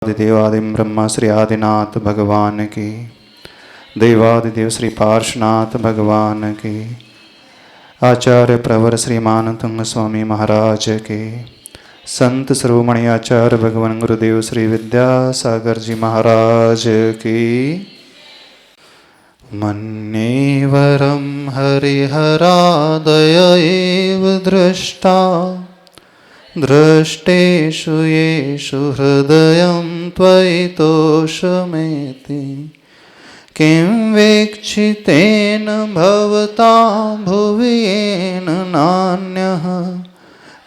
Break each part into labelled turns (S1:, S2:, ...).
S1: देवादिदेव ब्रह्मा श्री आदिनाथ भगवान की, देवादिदेव श्री पार्श्वनाथ भगवान की, आचार्य प्रवर श्रीमान तुंग स्वामी महाराज के, संत शिरोमणि आचार्य भगवान गुरुदेव श्री विद्यासागर जी महाराज की। मन्येवरं हरिहरादय एव दृष्टा, दृष्टेषु येषु हृदयं त्वयि तोषमेति। किं वीक्षितेन भवता भुवि येन नान्यः,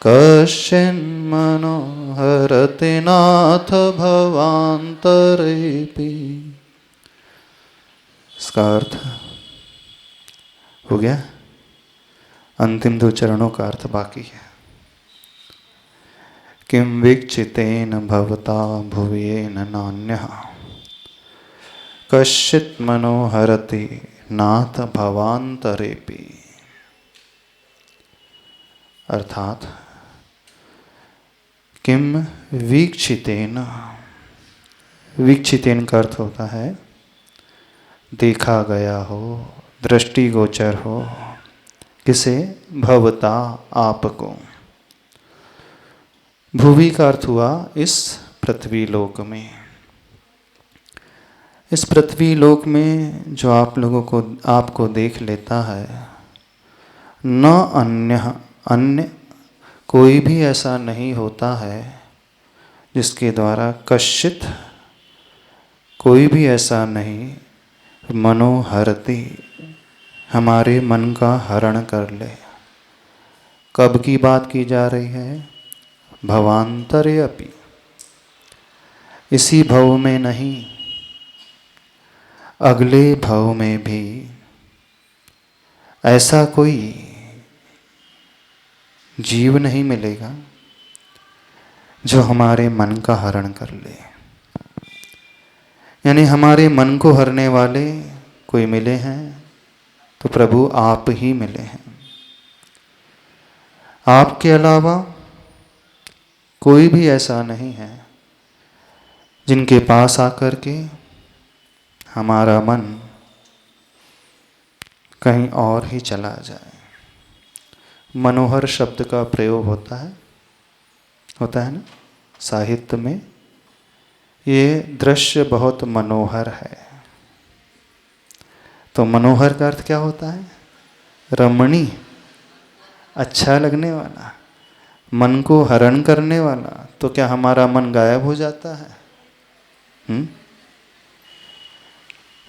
S1: कश्चिन्मनो हरति नाथ भवान्तरेऽपि। इसका अर्थ हो गया। अंतिम दो चरणों का अर्थ बाकी है। किं वीक्षितेन भवता भुवि येन नान्यः, कश्चित् मनो हरति नाथ भवान्तरेऽपि। अर्थात किम वीक्षितेन, वीक्षितेन का अर्थ होता है देखा गया हो, दृष्टिगोचर हो। किसे? भवता, आपको। भुवि का अर्थ हुआ इस पृथ्वी लोक में। इस पृथ्वी लोक में जो आप लोगों को, आपको देख लेता है, न अन्य कोई भी ऐसा नहीं होता है जिसके द्वारा कश्चित, कोई भी ऐसा नहीं, मनोहरति, हमारे मन का हरण कर ले। कब की बात की जा रही है? भवांतरे अपि, इसी भव में नहीं, अगले भव में भी ऐसा कोई जीव नहीं मिलेगा जो हमारे मन का हरण कर ले। यानी हमारे मन को हरने वाले कोई मिले हैं तो प्रभु आप ही मिले हैं। आपके अलावा कोई भी ऐसा नहीं है जिनके पास आकर के हमारा मन कहीं और ही चला जाए। मनोहर शब्द का प्रयोग होता है ना साहित्य में। ये दृश्य बहुत मनोहर है। तो मनोहर का अर्थ क्या होता है? रमणीय, अच्छा लगने वाला, मन को हरण करने वाला। तो क्या हमारा मन गायब हो जाता है?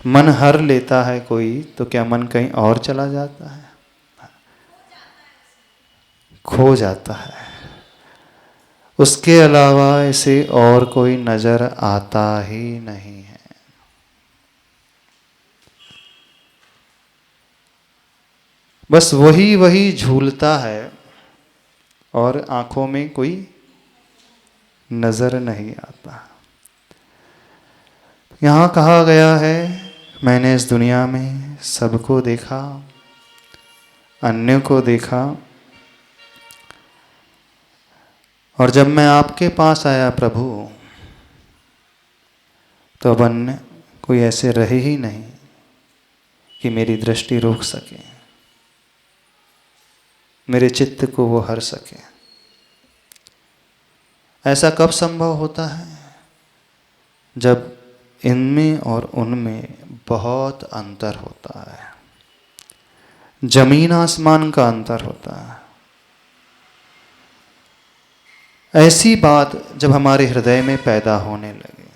S1: मन हर लेता है कोई तो क्या मन कहीं और चला जाता है? खो जाता है। उसके अलावा इसे और कोई नजर आता ही नहीं है। बस वही झूलता है और आंखों में कोई नजर नहीं आता। यहाँ कहा गया है, मैंने इस दुनिया में सबको देखा, अन्य को देखा, और जब मैं आपके पास आया प्रभु, तो अब अन्य कोई ऐसे रहे ही नहीं कि मेरी दृष्टि रोक सके, मेरे चित्त को वो हर सके। ऐसा कब संभव होता है? जब इनमें और उनमें बहुत अंतर होता है, जमीन आसमान का अंतर होता है। ऐसी बात जब हमारे हृदय में पैदा होने लगे,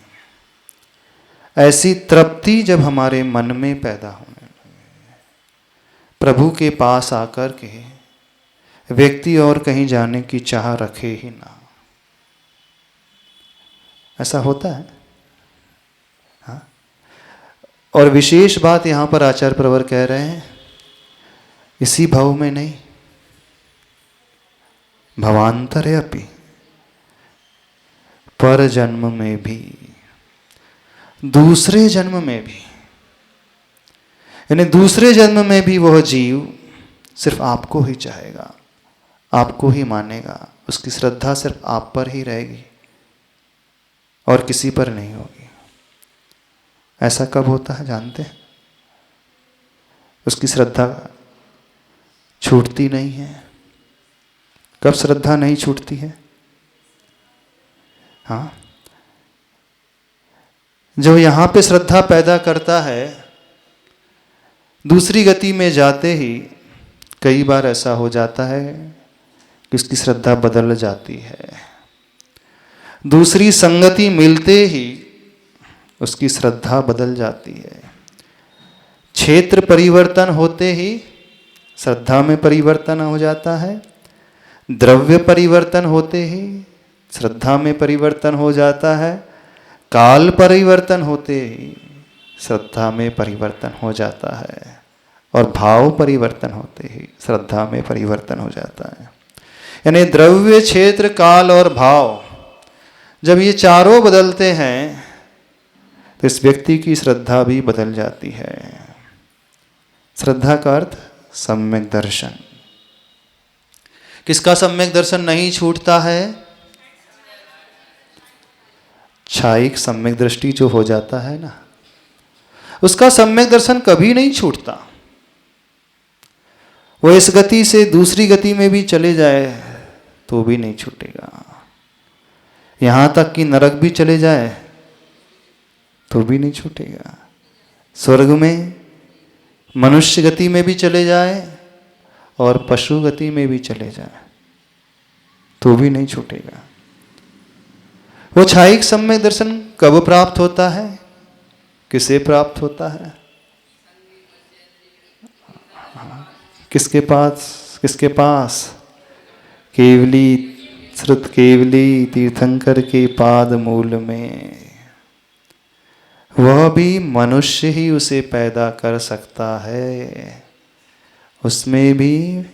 S1: ऐसी तृप्ति जब हमारे मन में पैदा होने लगे, प्रभु के पास आकर के व्यक्ति और कहीं जाने की चाह रखे ही ना। ऐसा होता है। हाँ? और विशेष बात यहाँ पर आचार्य प्रवर कह रहे हैं, इसी भव में नहीं, भवांतरे अपि, पर जन्म में भी, दूसरे जन्म में भी, यानी दूसरे जन्म में भी वह जीव सिर्फ आपको ही चाहेगा, आपको ही मानेगा, उसकी श्रद्धा सिर्फ आप पर ही रहेगी और किसी पर नहीं होगी। ऐसा कब होता है जानते हैं? उसकी श्रद्धा छूटती नहीं है। कब श्रद्धा नहीं छूटती है? हाँ, जो यहाँ पे श्रद्धा पैदा करता है, दूसरी गति में जाते ही कई बार ऐसा हो जाता है कि उसकी श्रद्धा बदल जाती है। दूसरी संगति मिलते ही उसकी श्रद्धा बदल जाती है। क्षेत्र परिवर्तन होते ही श्रद्धा में परिवर्तन हो जाता है। द्रव्य परिवर्तन होते ही श्रद्धा में परिवर्तन हो जाता है। काल परिवर्तन होते ही श्रद्धा में परिवर्तन हो जाता है। और भाव परिवर्तन होते ही श्रद्धा में परिवर्तन हो जाता है। यानी द्रव्य, क्षेत्र, काल और भाव, जब ये चारों बदलते हैं तो इस व्यक्ति की श्रद्धा भी बदल जाती है। श्रद्धा का अर्थ सम्यक दर्शन। किसका सम्यक दर्शन नहीं छूटता है? क्षायिक सम्यक दृष्टि जो हो जाता है ना, उसका सम्यक दर्शन कभी नहीं छूटता। वो इस गति से दूसरी गति में भी चले जाए तो भी नहीं छूटेगा। यहां तक कि नरक भी चले जाए तो भी नहीं छूटेगा। स्वर्ग में मनुष्य गति में भी चले जाए और पशु गति में भी चले जाए तो भी नहीं छूटेगा। वो क्षायिक सम्यक दर्शन कब प्राप्त होता है? किसे प्राप्त होता है? किसके पास? केवली श्रुत केवली तीर्थंकर के पाद मूल में। वह भी मनुष्य ही उसे पैदा कर सकता है। उसमें भी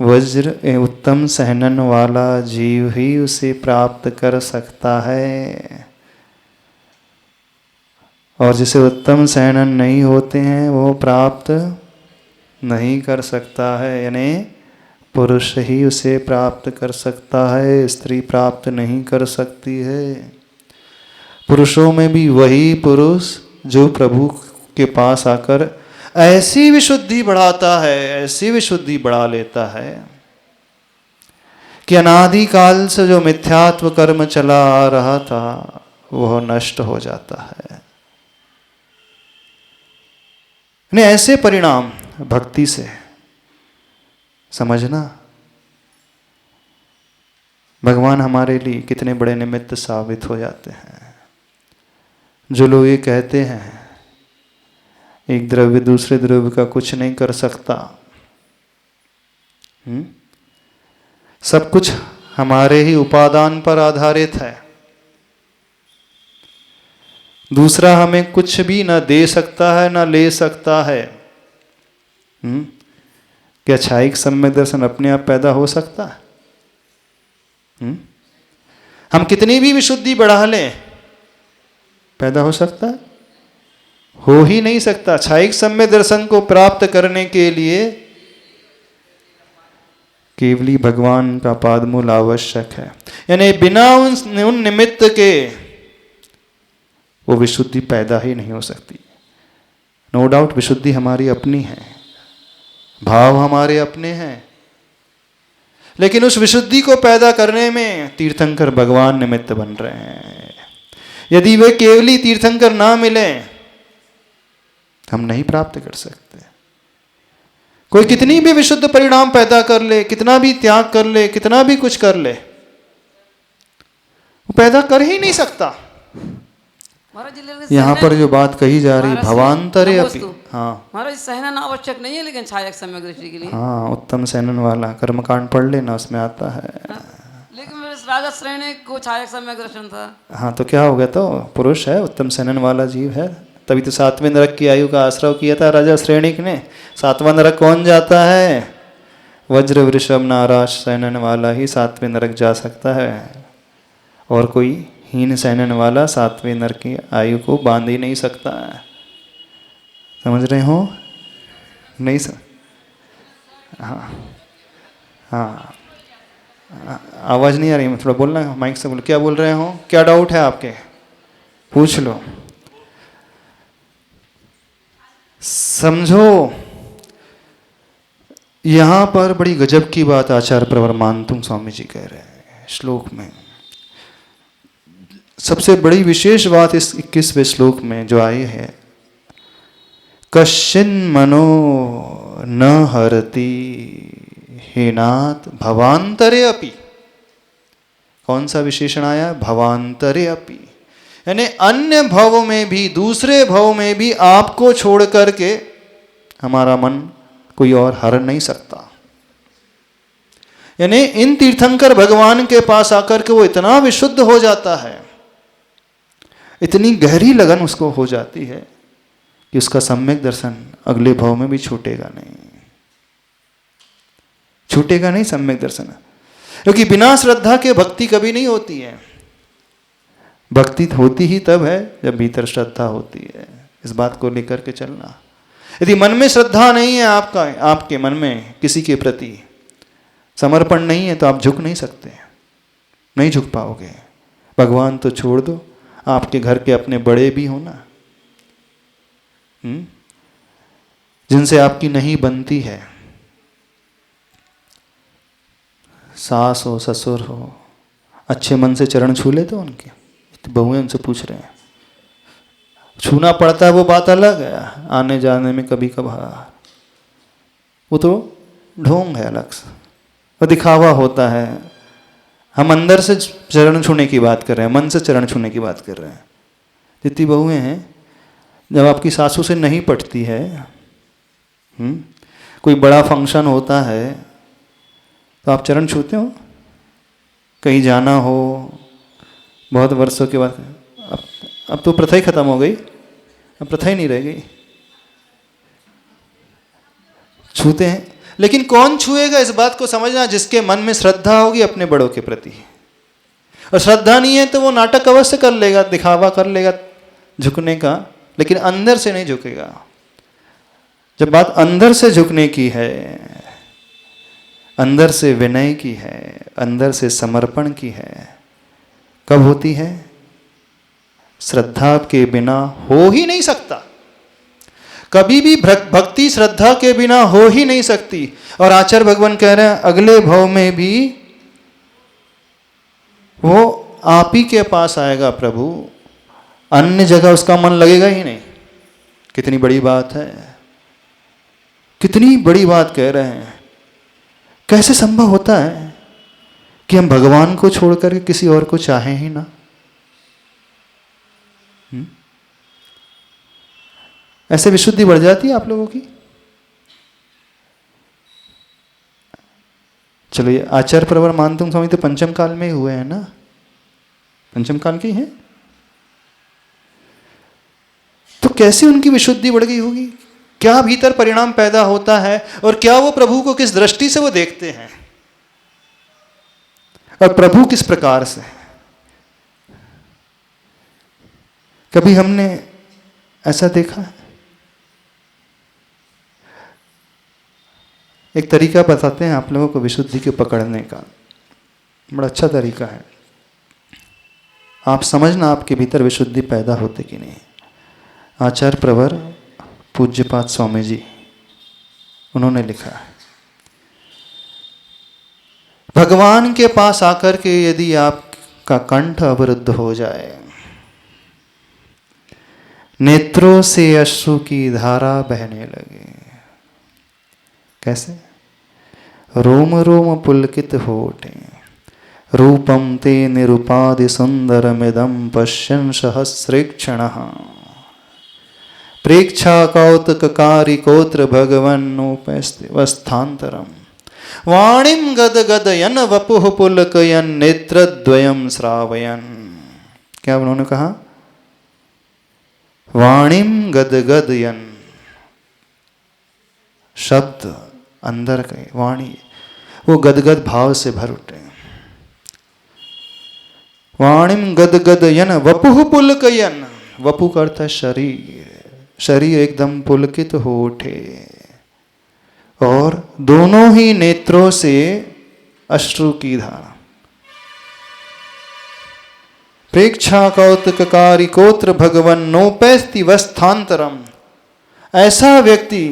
S1: वज्र उत्तम सहनन वाला जीव ही उसे प्राप्त कर सकता है। और जिसे उत्तम सहनन नहीं होते हैं वो प्राप्त नहीं कर सकता है। यानी पुरुष ही उसे प्राप्त कर सकता है, स्त्री प्राप्त नहीं कर सकती है। पुरुषों में भी वही पुरुष जो प्रभु के पास आकर ऐसी विशुद्धि बढ़ाता है, ऐसी विशुद्धि बढ़ा लेता है कि अनादिकाल से जो मिथ्यात्व कर्म चला आ रहा था वह नष्ट हो जाता है। नहीं, ऐसे परिणाम भक्ति से समझना। भगवान हमारे लिए कितने बड़े निमित्त साबित हो जाते हैं। जो लोग ये कहते हैं एक द्रव्य दूसरे द्रव्य का कुछ नहीं कर सकता, सब कुछ हमारे ही उपादान पर आधारित है, दूसरा हमें कुछ भी न दे सकता है न ले सकता है, क्या क्षायिक सम्यक दर्शन अपने आप पैदा हो सकता है? हम कितनी भी विशुद्धि बढ़ा लें, पैदा हो सकता है? हो ही नहीं सकता। क्षायिक सम्यक दर्शन को प्राप्त करने के लिए केवली भगवान का पादमूल आवश्यक है। यानी बिना उन निमित्त के वो विशुद्धि पैदा ही नहीं हो सकती। नो डाउट विशुद्धि हमारी अपनी है, भाव हमारे अपने हैं, लेकिन उस विशुद्धि को पैदा करने में तीर्थंकर भगवान निमित्त बन रहे हैं। यदि वे केवली तीर्थंकर ना मिले हम नहीं प्राप्त कर सकते। कोई कितनी भी विशुद्ध परिणाम पैदा कर ले, कितना भी त्याग कर ले, कितना भी कुछ कर ले, वो पैदा कर ही नहीं सकता। यहाँ पर जो बात कही जा रही भवांतरे अपि, हाँ
S2: महाराज सहनन आवश्यक नहीं है लेकिन क्षायक सम्यक दृष्टि के लिए।
S1: हाँ, उत्तम सहनन वाला कर्मकांड पढ़ लेना, उसमें आता है।
S2: लेकिन मेरे राजा श्रेणी को क्षायक सम्यक दर्शन था।
S1: हाँ, तो क्या हो गया? तो पुरुष है, उत्तम सहनन वाला जीव है, तभी तो 7वें नरक की आयु का आश्रय किया था राजा श्रेणिक ने। 7वां नरक कौन जाता है? वज्र वृषभ नाराज सहनन वाला ही 7वें नरक जा सकता है, और कोई हीन सहनन वाला 7वें नरक की आयु को बांध ही नहीं सकता है। समझ रहे हो? नहीं सर? हाँ हाँ, आवाज़ नहीं आ रही, मैं थोड़ा बोलना माइक से बोल। क्या बोल रहे हो? क्या डाउट है आपके? पूछ लो। समझो, यहां पर बड़ी गजब की बात आचार्य प्रवर मानतुंग स्वामी जी कह रहे हैं श्लोक में। सबसे बड़ी विशेष बात इस 21वें श्लोक में जो आई है, कश्चिन मनो न हरति हीनात् भवांतरे अपि। कौन सा विशेषण आया? भवांतरे अपि, यानी अन्य भव में भी, दूसरे भव में भी आपको छोड़ करके हमारा मन कोई और हर नहीं सकता। यानी इन तीर्थंकर भगवान के पास आकर के वो इतना विशुद्ध हो जाता है, इतनी गहरी लगन उसको हो जाती है कि उसका सम्यक दर्शन अगले भाव में भी छूटेगा नहीं, छूटेगा नहीं सम्यक दर्शन। क्योंकि बिना श्रद्धा के भक्ति कभी नहीं होती है। भक्ति होती ही तब है जब भीतर श्रद्धा होती है। इस बात को लेकर के चलना। यदि मन में श्रद्धा नहीं है आपका, आपके मन में किसी के प्रति समर्पण नहीं है, तो आप झुक नहीं सकते, नहीं झुक पाओगे। भगवान तो छोड़ दो, आपके घर के अपने बड़े भी हो ना, जिनसे आपकी नहीं बनती है, सास हो ससुर हो, अच्छे मन से चरण छू लेते हो उनके। तो बहुएं उनसे पूछ रहे हैं, छूना पड़ता है वो बात अलग है, आने जाने में कभी कभार वो तो ढोंग है अलग से, वो दिखावा होता है। हम अंदर से चरण छूने की बात कर रहे हैं, मन से चरण छूने की बात कर रहे हैं। जितनी बहुएं हैं, जब आपकी सासू से नहीं पटती है, कोई बड़ा फंक्शन होता है तो आप चरण छूते हो? कहीं जाना हो बहुत वर्षों के बाद, अब तो प्रथा ही खत्म हो गई, अब प्रथा ही नहीं रह गई, छूते हैं। लेकिन कौन छुएगा इस बात को समझना, जिसके मन में श्रद्धा होगी अपने बड़ों के प्रति। और श्रद्धा नहीं है तो वो नाटक अवश्य कर लेगा, दिखावा कर लेगा झुकने का, लेकिन अंदर से नहीं झुकेगा। जब बात अंदर से झुकने की है, अंदर से विनय की है, अंदर से समर्पण की है, कब होती है? श्रद्धा के बिना हो ही नहीं सकता। कभी भी भक्ति श्रद्धा के बिना हो ही नहीं सकती। और आचार्य भगवान कह रहे हैं अगले भव में भी वो आप ही के पास आएगा प्रभु, अन्य जगह उसका मन लगेगा ही नहीं। कितनी बड़ी बात है, कितनी बड़ी बात कह रहे हैं। कैसे संभव होता है कि हम भगवान को छोड़कर किसी और को चाहें ही ना? ऐसे विशुद्धि बढ़ जाती है आप लोगों की। चलो, ये आचार्य प्रवर मानतुंग स्वामी तो पंचम काल में ही हुए हैं ना, पंचम काल के हैं, तो कैसे उनकी विशुद्धि बढ़ गई होगी? क्या भीतर परिणाम पैदा होता है, और क्या वो प्रभु को किस दृष्टि से वो देखते हैं, और प्रभु किस प्रकार से। कभी हमने ऐसा देखा है? एक तरीका बताते हैं आप लोगों को विशुद्धि के पकड़ने का, बड़ा अच्छा तरीका है। आप समझना आपके भीतर विशुद्धि पैदा होते कि नहीं। आचार्य प्रवर पूज्यपाद स्वामी जी, उन्होंने लिखा है, भगवान के पास आकर के यदि आपका कंठ अवरुद्ध हो जाए, नेत्रों से अश्रु की धारा बहने लगे, कैसे? रोम रोम पुलकित होठे, रूपम ते निरुपादि सुंदरमिदं पश्यन् सहस्रेक्षणः, प्रेक्षा कौतुककारी कोत्र भगवन्नोपस्थान्तरम्, वाणीं गदगदयन् वपुः पुलकयन् नेत्रद्वयं श्रावयन्। क्या उन्होंने कहा? वाणीं गदगदयन्, शब्द अंदर के वाणी वो गदगद भाव से भर उठे। वाणीं गदगदयन् वपुः पुलकयन्, वपु का अर्थ है शरीर, शरीर एकदम पुलकित हो उठे, और दोनों ही नेत्रों से अश्रु की धारा। प्रेक्षा कौतुककारी कोत्र भगवन नोपैस्ति वस्थांतरम। ऐसा व्यक्ति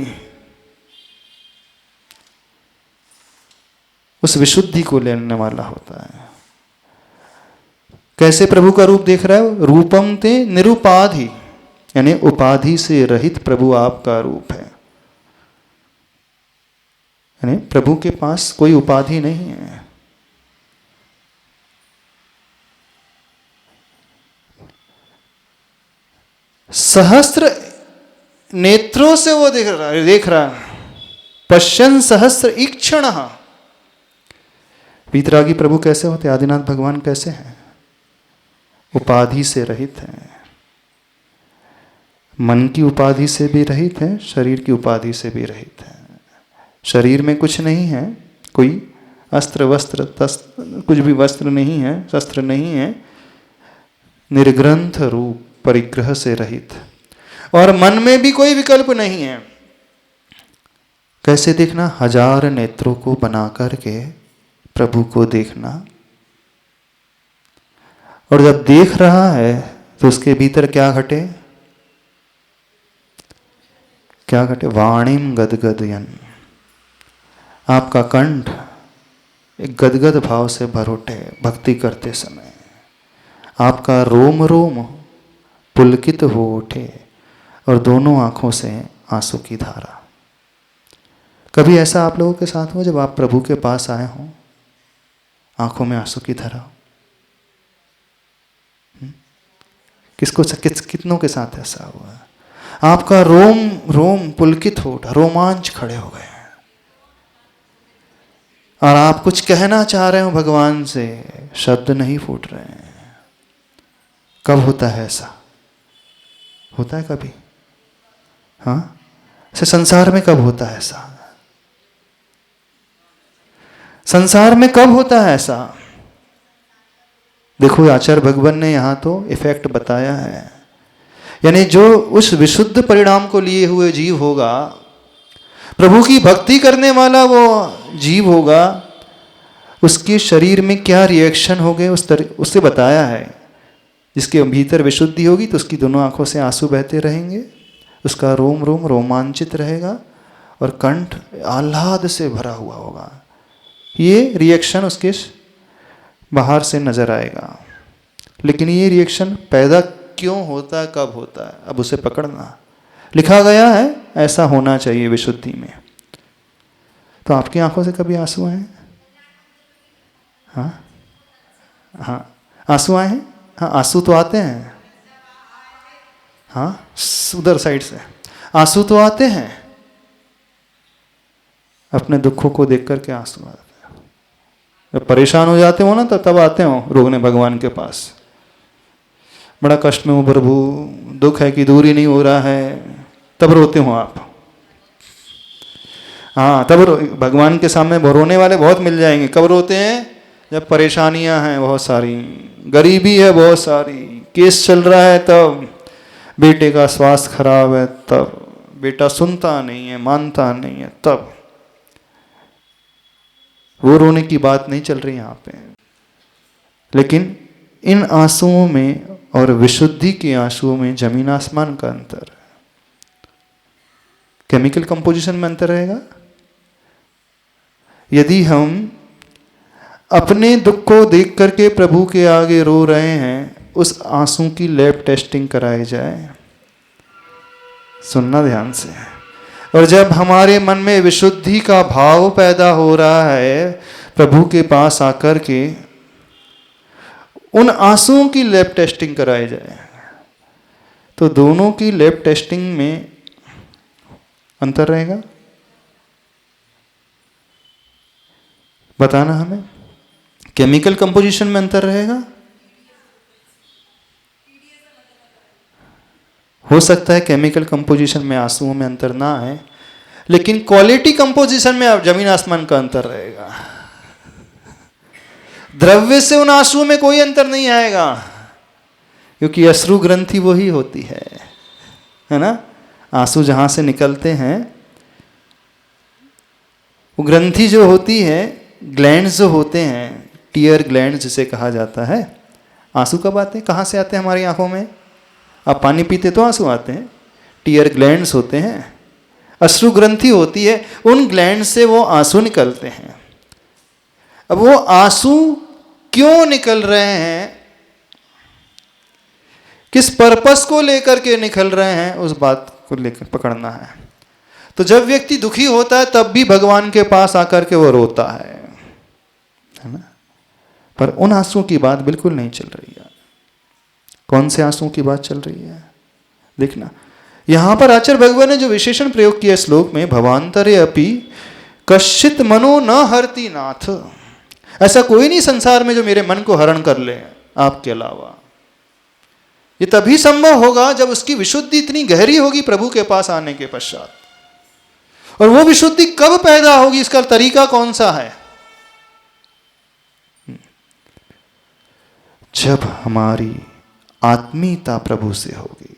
S1: उस विशुद्धि को लेने वाला होता है। कैसे प्रभु का रूप देख रहा है? रूपम ते निरुपाधि, यानी उपाधि से रहित प्रभु आपका रूप है। यानी प्रभु के पास कोई उपाधि नहीं है। सहस्त्र नेत्रों से वो देख रहा है। पश्यन सहस्त्र ईक्षण। वीतरागी प्रभु कैसे होते? आदिनाथ भगवान कैसे हैं? उपाधि से रहित हैं। मन की उपाधि से भी रहित है, शरीर की उपाधि से भी रहित है। शरीर में कुछ नहीं है, कोई अस्त्र वस्त्र कुछ भी वस्त्र नहीं है, शस्त्र नहीं है। निर्ग्रंथ रूप, परिग्रह से रहित। और मन में भी कोई विकल्प नहीं है। कैसे देखना? 1000 नेत्रों को बना करके प्रभु को देखना। और जब देख रहा है तो उसके भीतर क्या घटे? क्या घटे? वाणीम गदगदयन। आपका कंठ एक गदगद भाव से भर उठे भक्ति करते समय। आपका रोम रोम पुलकित हो उठे और दोनों आंखों से आंसू की धारा। कभी ऐसा आप लोगों के साथ हो जब आप प्रभु के पास आए हों, आंखों में आंसू की धारा? कितनों के साथ ऐसा हुआ? आपका रोम रोम पुलकित हो उठा, रोमांच खड़े हो गए और आप कुछ कहना चाह रहे हो भगवान से, शब्द नहीं फूट रहे हैं। कब होता है ऐसा? होता है कभी? हाँ, संसार में कब होता है ऐसा? संसार में कब होता है ऐसा? देखो आचार्य भगवान ने यहां तो इफेक्ट बताया है। यानी जो उस विशुद्ध परिणाम को लिए हुए जीव होगा, प्रभु की भक्ति करने वाला वो जीव होगा, उसके शरीर में क्या रिएक्शन हो गए उससे बताया है। जिसके भीतर विशुद्धि होगी तो उसकी दोनों आंखों से आंसू बहते रहेंगे, उसका रोम रोम रोमांचित रहेगा और कंठ आह्लाद से भरा हुआ होगा। ये रिएक्शन उसके बाहर से नजर आएगा। लेकिन ये रिएक्शन पैदा क्यों होता है, कब होता है, अब उसे पकड़ना। लिखा गया है ऐसा होना चाहिए विशुद्धि में। तो आपकी आंखों से कभी आंसू आए हैं? हाँ हाँ, आंसू आए हैं? हाँ, आंसू तो आते हैं। हाँ, उधर साइड से आंसू तो आते हैं। अपने दुखों को देख करके आंसू आते हैं। जब परेशान हो जाते हो ना तो तब आते हो रोने भगवान के पास। बड़ा कष्ट में हो प्रभु, दुख है कि दूर ही नहीं हो रहा है, तब रोते हो आप। हाँ, तब भगवान के सामने रोने वाले बहुत मिल जाएंगे। कब रोते हैं? जब परेशानियां हैं बहुत सारी, गरीबी है बहुत सारी, केस चल रहा है, तब बेटे का स्वास्थ्य खराब है, तब बेटा सुनता नहीं है, मानता नहीं है, तब वो रोने की बात नहीं चल रही यहाँ पे। लेकिन इन आंसुओं में और विशुद्धि के आंसुओं में जमीन आसमान का अंतर है। केमिकल कंपोजिशन में अंतर रहेगा। यदि हम अपने दुख को देख करके प्रभु के आगे रो रहे हैं, उस आंसू की लैब टेस्टिंग कराई जाए। सुनना ध्यान से। और जब हमारे मन में विशुद्धि का भाव पैदा हो रहा है प्रभु के पास आकर के, उन आंसुओं की लैब टेस्टिंग कराई जाए। तो दोनों की लैब टेस्टिंग में अंतर रहेगा। बताना हमें। केमिकल कंपोजिशन में अंतर रहेगा। हो सकता है केमिकल कंपोजिशन में आंसुओं में अंतर ना है, लेकिन क्वालिटी कंपोजिशन में जमीन आसमान का अंतर रहेगा। द्रव्य से उन आंसुओं में कोई अंतर नहीं आएगा, क्योंकि अश्रु ग्रंथि वही होती है ना। आंसू जहां से निकलते हैं, वो ग्रंथि जो होती है, ग्लैंड्स जो होते हैं, टीयर ग्लैंड्स जिसे कहा जाता है, आंसू कब आते हैं, कहाँ से आते हैं हमारी आंखों में? आप पानी पीते तो आंसू आते हैं, टीयर ग्लैंड्स होते हैं, अश्रु ग्रंथि होती है, उन ग्लैंड से वो आंसू निकलते हैं। अब वो आंसू क्यों निकल रहे हैं, किस पर्पस को लेकर के निकल रहे हैं, उस बात को लेकर पकड़ना है। तो जब व्यक्ति दुखी होता है तब भी भगवान के पास आकर के वो रोता है ना, पर उन आंसुओं की बात बिल्कुल नहीं चल रही है। कौन से आंसुओं की बात चल रही है देखना, यहां पर आचार्य भगवान ने जो विशेषण प्रयोग किया श्लोक में, भवांतरे अपि कश्चित मनो न हरति नाथ, ऐसा कोई नहीं संसार में जो मेरे मन को हरण कर ले आपके अलावा। ये तभी संभव होगा जब उसकी विशुद्धि इतनी गहरी होगी प्रभु के पास आने के पश्चात। और वो विशुद्धि कब पैदा होगी, इसका तरीका कौन सा है? जब हमारी आत्मीयता प्रभु से होगी।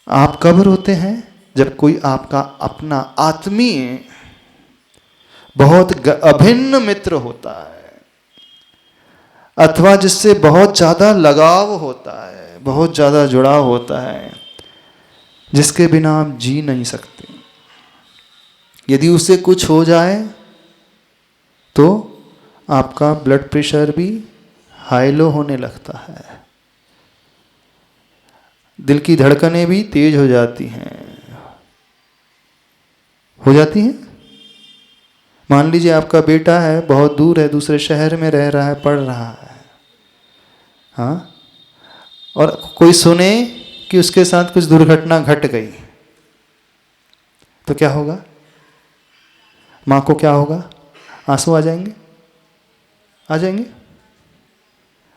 S1: आप कब रोते हैं? जब कोई आपका अपना आत्मीय बहुत अभिन्न मित्र होता है, अथवा जिससे बहुत ज्यादा लगाव होता है, बहुत ज्यादा जुड़ाव होता है, जिसके बिना आप जी नहीं सकते। यदि उससे कुछ हो जाए तो आपका ब्लड प्रेशर भी हाई लो होने लगता है, दिल की धड़कनें भी तेज हो जाती हैं। मान लीजिए आपका बेटा है, बहुत दूर है, दूसरे शहर में रह रहा है, पढ़ रहा है, हाँ, और कोई सुने कि उसके साथ कुछ दुर्घटना घट गई, तो क्या होगा? माँ को क्या होगा? आंसू आ जाएंगे, आ जाएंगे।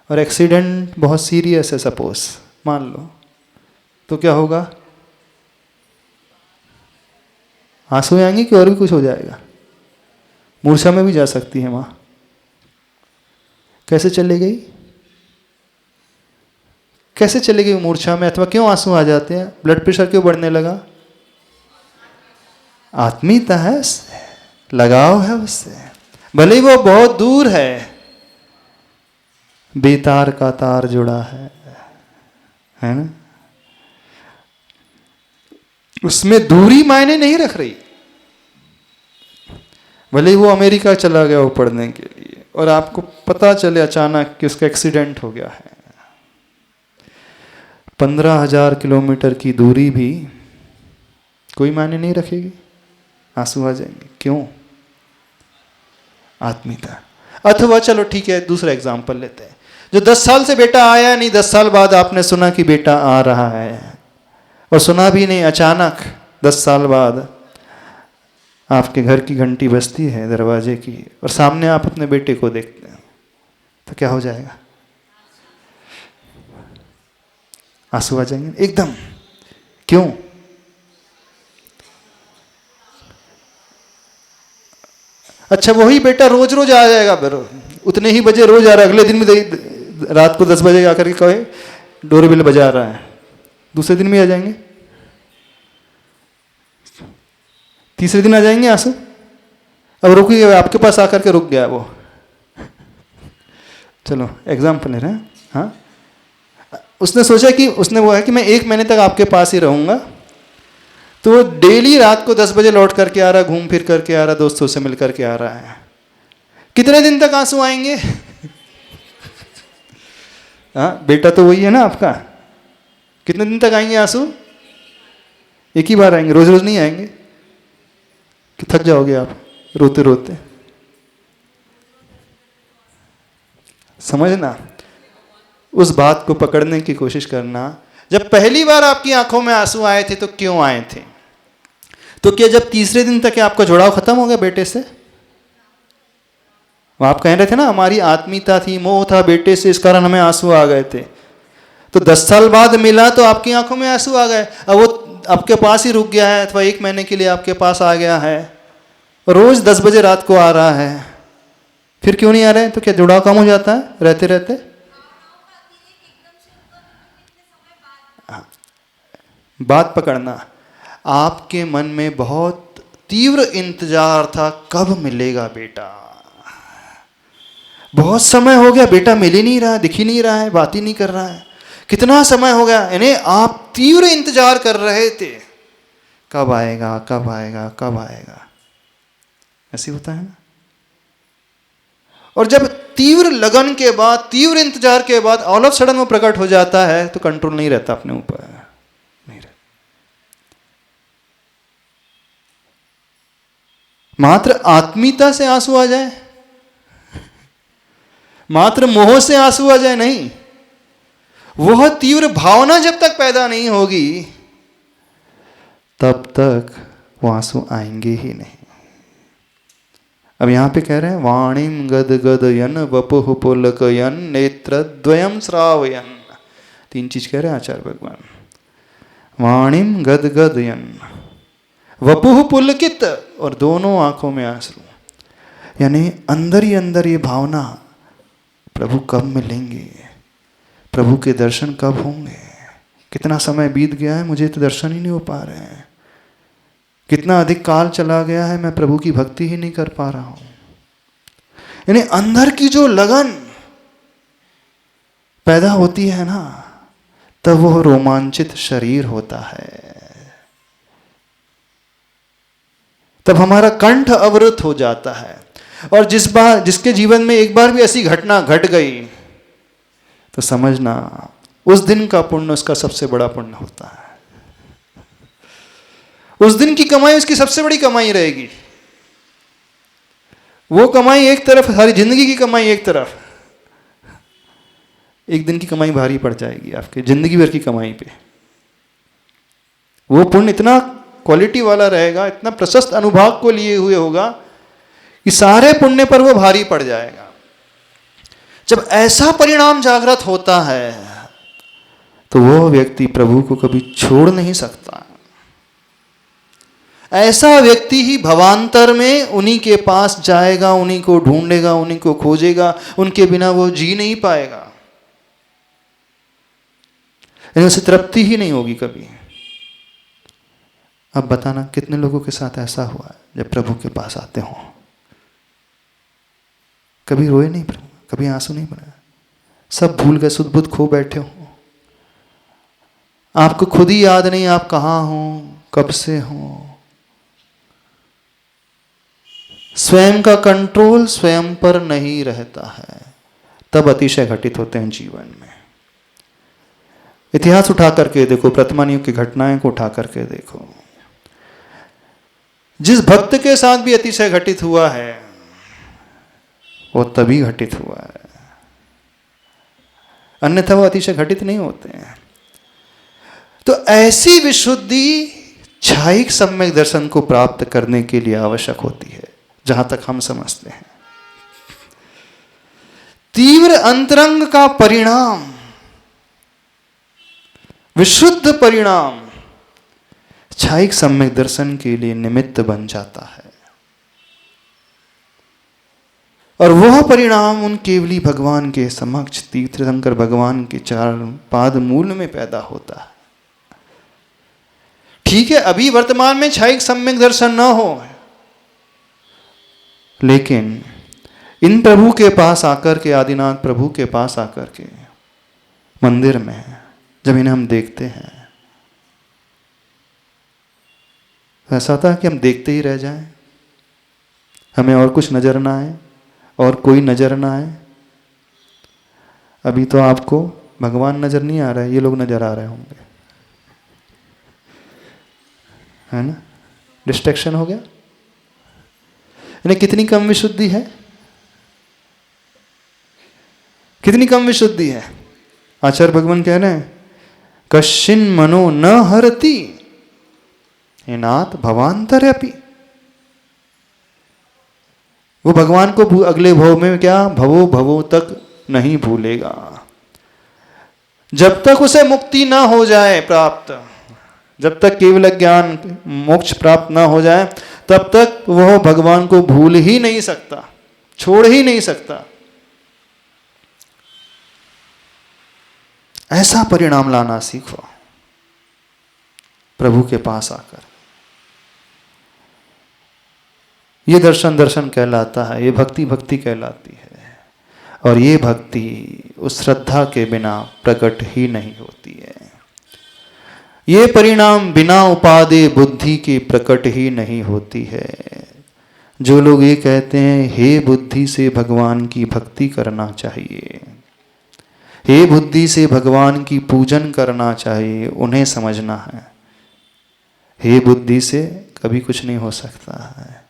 S1: और एक्सीडेंट बहुत सीरियस है सपोज, मान लो, तो क्या होगा? आंसू आएंगे कि और भी कुछ हो जाएगा? मूर्छा में भी जा सकती है माँ। कैसे चले गई, कैसे चले गई मूर्छा में? अथवा क्यों आंसू आ जाते हैं? ब्लड प्रेशर क्यों बढ़ने लगा? आत्मीयता है उससे, लगाव है उससे, भले ही वो बहुत दूर है, बेतार का तार जुड़ा है ना। उसमें दूरी मायने नहीं रख रही। भले ही वो अमेरिका चला गया हो पढ़ने के लिए और आपको पता चले अचानक कि उसका एक्सीडेंट हो गया है, 15,000 किलोमीटर की दूरी भी कोई मायने नहीं रखेगी, आंसू आ जाएंगे। क्यों? आत्मीयता। अथवा चलो ठीक है, दूसरा एग्जाम्पल लेते हैं, जो 10 साल से बेटा आया नहीं, 10 साल बाद आपने सुना कि बेटा आ रहा है, और सुना भी नहीं, अचानक 10 साल बाद आपके घर की घंटी बजती है दरवाजे की, और सामने आप अपने बेटे को देखते हैं, तो क्या हो जाएगा? आंसू आ जाएंगे एकदम। क्यों? अच्छा, वही बेटा रोज रोज आ जाएगा, फिर उतने ही बजे रोज आ रहा है, अगले दिन भी रात को 10 बजे आकर के कहे डोरबेल बजा रहा है, दूसरे दिन भी आ जाएंगे, तीसरे दिन आ जाएंगे आंसू। अब रुकिए, आपके पास आकर के रुक गया वो। चलो एग्जाम्पल ले रहे हैं। हाँ, उसने सोचा कि उसने वो है कि मैं 1 महीने तक आपके पास ही रहूंगा, तो वो डेली रात को 10 बजे लौट करके आ रहा, घूम फिर करके आ रहा, दोस्तों से मिल करके आ रहा है। कितने दिन तक आंसू आएंगे? हाँ, बेटा तो वही है ना आपका। कितने दिन तक आएंगे आंसू? एक ही बार आएंगे, रोज रोज नहीं आएंगे कि थक जाओगे आप रोते रोते। समझना, उस बात को पकड़ने की कोशिश करना। जब पहली बार आपकी आंखों में आंसू आए थे तो क्यों आए थे? तो क्या जब तीसरे दिन तक आपका जुड़ाव खत्म हो गया बेटे से? आप कह रहे थे ना, हमारी आत्मीयता थी, मोह था बेटे से, इस कारण हमें आंसू आ गए थे। तो 10 साल बाद मिला तो आपकी आंखों में आंसू आ गए। अब वो आपके पास ही रुक गया है, अथवा 1 महीने के लिए आपके पास आ गया है, रोज 10 बजे रात को आ रहा है, फिर क्यों नहीं आ रहे हैं? तो क्या जुड़ाव कम हो जाता है रहते रहते? बात पकड़ना। आपके मन में बहुत तीव्र इंतजार था, कब मिलेगा बेटा, बहुत समय हो गया, बेटा मिल ही नहीं रहा है, दिख ही नहीं रहा है, बात ही नहीं कर रहा है, कितना समय हो गया। यानी आप तीव्र इंतजार कर रहे थे, कब आएगा कब आएगा कब आएगा, ऐसे होता है ना। और जब तीव्र लगन के बाद, तीव्र इंतजार के बाद ऑल ऑफ सडन वो प्रकट हो जाता है तो कंट्रोल नहीं रहता अपने ऊपर, नहीं रहता। मात्र आत्मीयता से आंसू आ जाए, मात्र मोह से आंसू आ जाए, नहीं, वह तीव्र भावना जब तक पैदा नहीं होगी तब तक वो आंसू आएंगे ही नहीं। अब यहां पे कह रहे हैं वाणीम गद गदयन वपुः पुलकयन नेत्रद्वयम श्रावयन, तीन चीज कह रहे हैं आचार्य भगवान। वाणीम गद गदयन, वपुः पुलकित, और दोनों आंखों में आंसू, यानी अंदर ही अंदर ये भावना, प्रभु कब मिलेंगे, प्रभु के दर्शन कब होंगे, कितना समय बीत गया है मुझे तो दर्शन ही नहीं हो पा रहे हैं, कितना अधिक काल चला गया है मैं प्रभु की भक्ति ही नहीं कर पा रहा हूं। यानी अंदर की जो लगन पैदा होती है ना, तब वो रोमांचित शरीर होता है, तब हमारा कंठ अवरुद्ध हो जाता है। और जिसके जीवन में एक बार भी ऐसी घटना घट गई तो समझना उस दिन का पुण्य उसका सबसे बड़ा पुण्य होता है, उस दिन की कमाई उसकी सबसे बड़ी कमाई रहेगी। वो कमाई एक तरफ, सारी जिंदगी की कमाई एक तरफ, एक दिन की कमाई भारी पड़ जाएगी आपके जिंदगी भर की कमाई पे। वो पुण्य इतना क्वालिटी वाला रहेगा, इतना प्रशस्त अनुभाग को लिए हुए होगा कि सारे पुण्य पर वो भारी पड़ जाएगा। जब ऐसा परिणाम जागृत होता है तो वो व्यक्ति प्रभु को कभी छोड़ नहीं सकता। ऐसा व्यक्ति ही भवांतर में उन्हीं के पास जाएगा, उन्हीं को ढूंढेगा, उन्हीं को खोजेगा, उनके बिना वो जी नहीं पाएगा, यानी उसे तृप्ति ही नहीं होगी कभी। अब बताना कितने लोगों के साथ ऐसा हुआ है जब प्रभु के पास आते हो कभी रोए नहीं प्रभु, कभी आंसू नहीं बना, सब भूल गए, सुध बुध खो बैठे हो, आपको खुद ही याद नहीं आप कहाँ हो, कब से हो। स्वयं का कंट्रोल स्वयं पर नहीं रहता है, तब अतिशय घटित होते हैं जीवन में। इतिहास उठा करके देखो, वर्तमान युग की घटनाएं को उठा करके देखो, जिस भक्त के साथ भी अतिशय घटित हुआ है वो तभी घटित हुआ है, अन्यथा वो अतिशय घटित नहीं होते हैं। तो ऐसी विशुद्धि छायिक सम्यक दर्शन को प्राप्त करने के लिए आवश्यक होती है, जहां तक हम समझते हैं। तीव्र अंतरंग का परिणाम, विशुद्ध परिणाम छायिक सम्यक दर्शन के लिए निमित्त बन जाता है, और वह परिणाम उन केवली भगवान के समक्ष तीर्थंकर भगवान के चार पाद मूल में पैदा होता है। ठीक है, अभी वर्तमान में छायिक सम्यक दर्शन न हो, लेकिन इन प्रभु के पास आकर के, आदिनाथ प्रभु के पास आकर के मंदिर में जब इन्हें हम देखते हैं, ऐसा होता है कि हम देखते ही रह जाएं, हमें और कुछ नजर ना आए और कोई नजर ना आए। अभी तो आपको भगवान नजर नहीं आ रहा है, ये लोग नजर आ रहे होंगे, है ना, डिस्ट्रैक्शन हो गया। यानी कितनी कम विशुद्धि है, कितनी कम विशुद्धि है। आचार्य भगवान कह रहे हैं कश्चिन मनो न हरति नाथ भवांतरपि। वो भगवान को अगले भव में क्या, भवो भवो तक नहीं भूलेगा, जब तक उसे मुक्ति ना हो जाए प्राप्त, जब तक केवल ज्ञान मोक्ष प्राप्त ना हो जाए तब तक वह भगवान को भूल ही नहीं सकता, छोड़ ही नहीं सकता। ऐसा परिणाम लाना सीखो प्रभु के पास आकर। ये दर्शन दर्शन कहलाता है, ये भक्ति भक्ति कहलाती है। और ये भक्ति उस श्रद्धा के बिना प्रकट ही नहीं होती है। ये परिणाम बिना उपादेय बुद्धि के प्रकट ही नहीं होती है। जो लोग ये कहते हैं हे बुद्धि से भगवान की भक्ति करना चाहिए, हे बुद्धि से भगवान की पूजन करना चाहिए, उन्हें समझना है हे बुद्धि से कभी कुछ नहीं हो सकता है।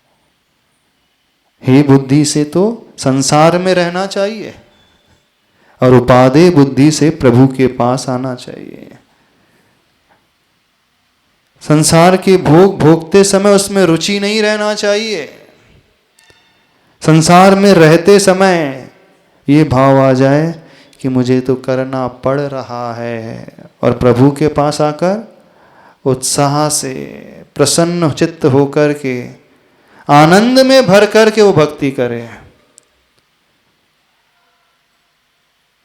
S1: हे बुद्धि से तो संसार में रहना चाहिए और उपादेय बुद्धि से प्रभु के पास आना चाहिए। संसार के भोग भोगते समय उसमें रुचि नहीं रहना चाहिए। संसार में रहते समय ये भाव आ जाए कि मुझे तो करना पड़ रहा है, और प्रभु के पास आकर उत्साह से प्रसन्न चित्त होकर के आनंद में भर कर के वो भक्ति करे।